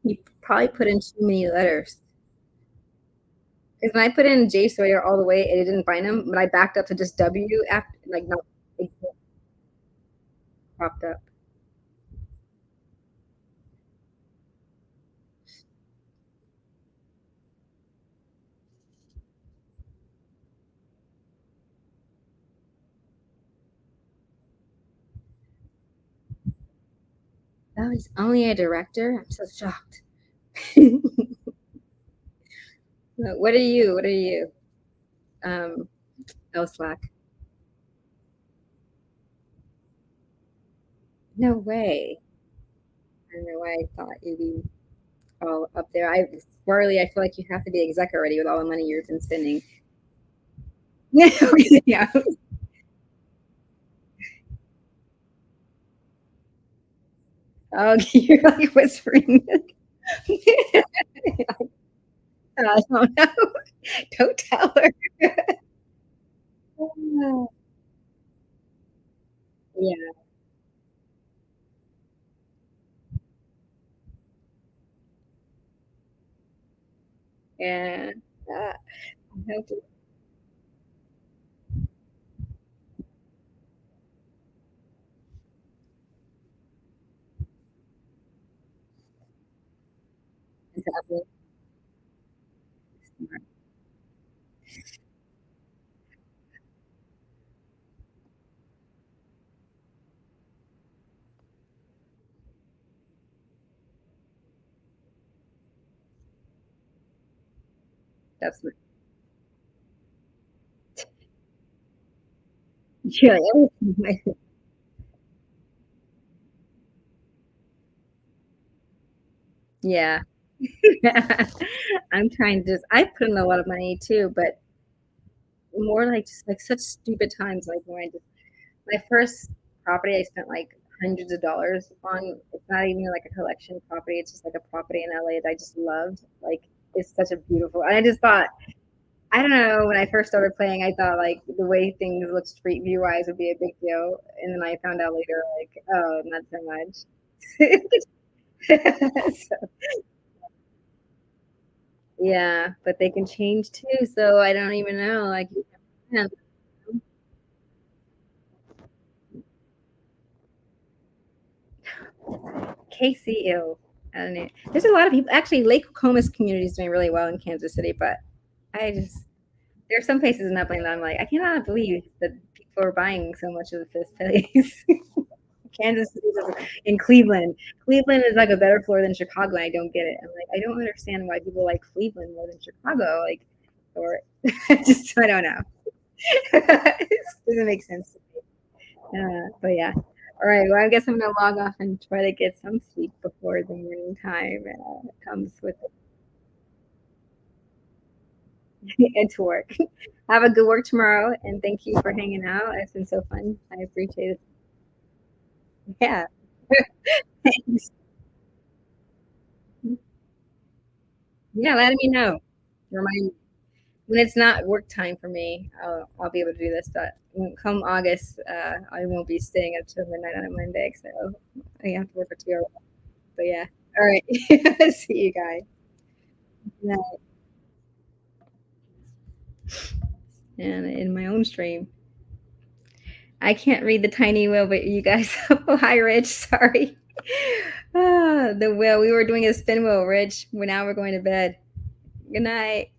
You probably put in too many letters. Because when I put in J Sawyer all the way, it didn't find him, but I backed up to just W after, like, not it popped up. Oh, he's only a director? I'm so shocked. What are you? What are you? Um, oh, Slack. No way. I don't know why I thought you'd be all up there. Squirrely, I feel like you have to be exec already with all the money you've been spending. Yeah. Oh, you're like whispering. I don't know. Don't tell her. Yeah. And I hope it's happening. That's yeah. Yeah. I'm trying to just I put in a lot of money too, but more like just like such stupid times like when I just my first property I spent like hundreds of dollars on. It's not even like a collection property, it's just like a property in LA that I just loved. Like it's such a beautiful and I just thought I don't know, when I first started playing I thought like the way things look street view wise would be a big deal. And then I found out later like, oh, not so much. So yeah, but they can change too, so I don't even know, like Yeah. KCO. I don't know. There's a lot of people. Actually, Lake Comus community is doing really well in Kansas City, but I just there's some places in Upland that I'm like, I cannot believe that people are buying so much of this place. Kansas City in Cleveland. Cleveland is like a better floor than Chicago, and I don't get it. I'm like, I don't understand why people like Cleveland more than Chicago. Like, or just I don't know. It doesn't make sense. But yeah. All right. Well, I guess I'm gonna log off and try to get some sleep before the morning time comes with it to work. Have a good work tomorrow, and thank you for hanging out. It's been so fun. I appreciate it. Yeah. Thanks. Yeah. Let me know. Remind me when it's not work time for me. I'll be able to do this. But come August, I won't be staying up till midnight on a Monday, so I have to work for 2 hours. But yeah. All right. See you guys. Yeah. And in my own stream. I can't read the tiny wheel, but you guys. Oh, hi, Rich. Sorry. The wheel. We were doing a spin wheel, Rich. Well, now we're going to bed. Good night.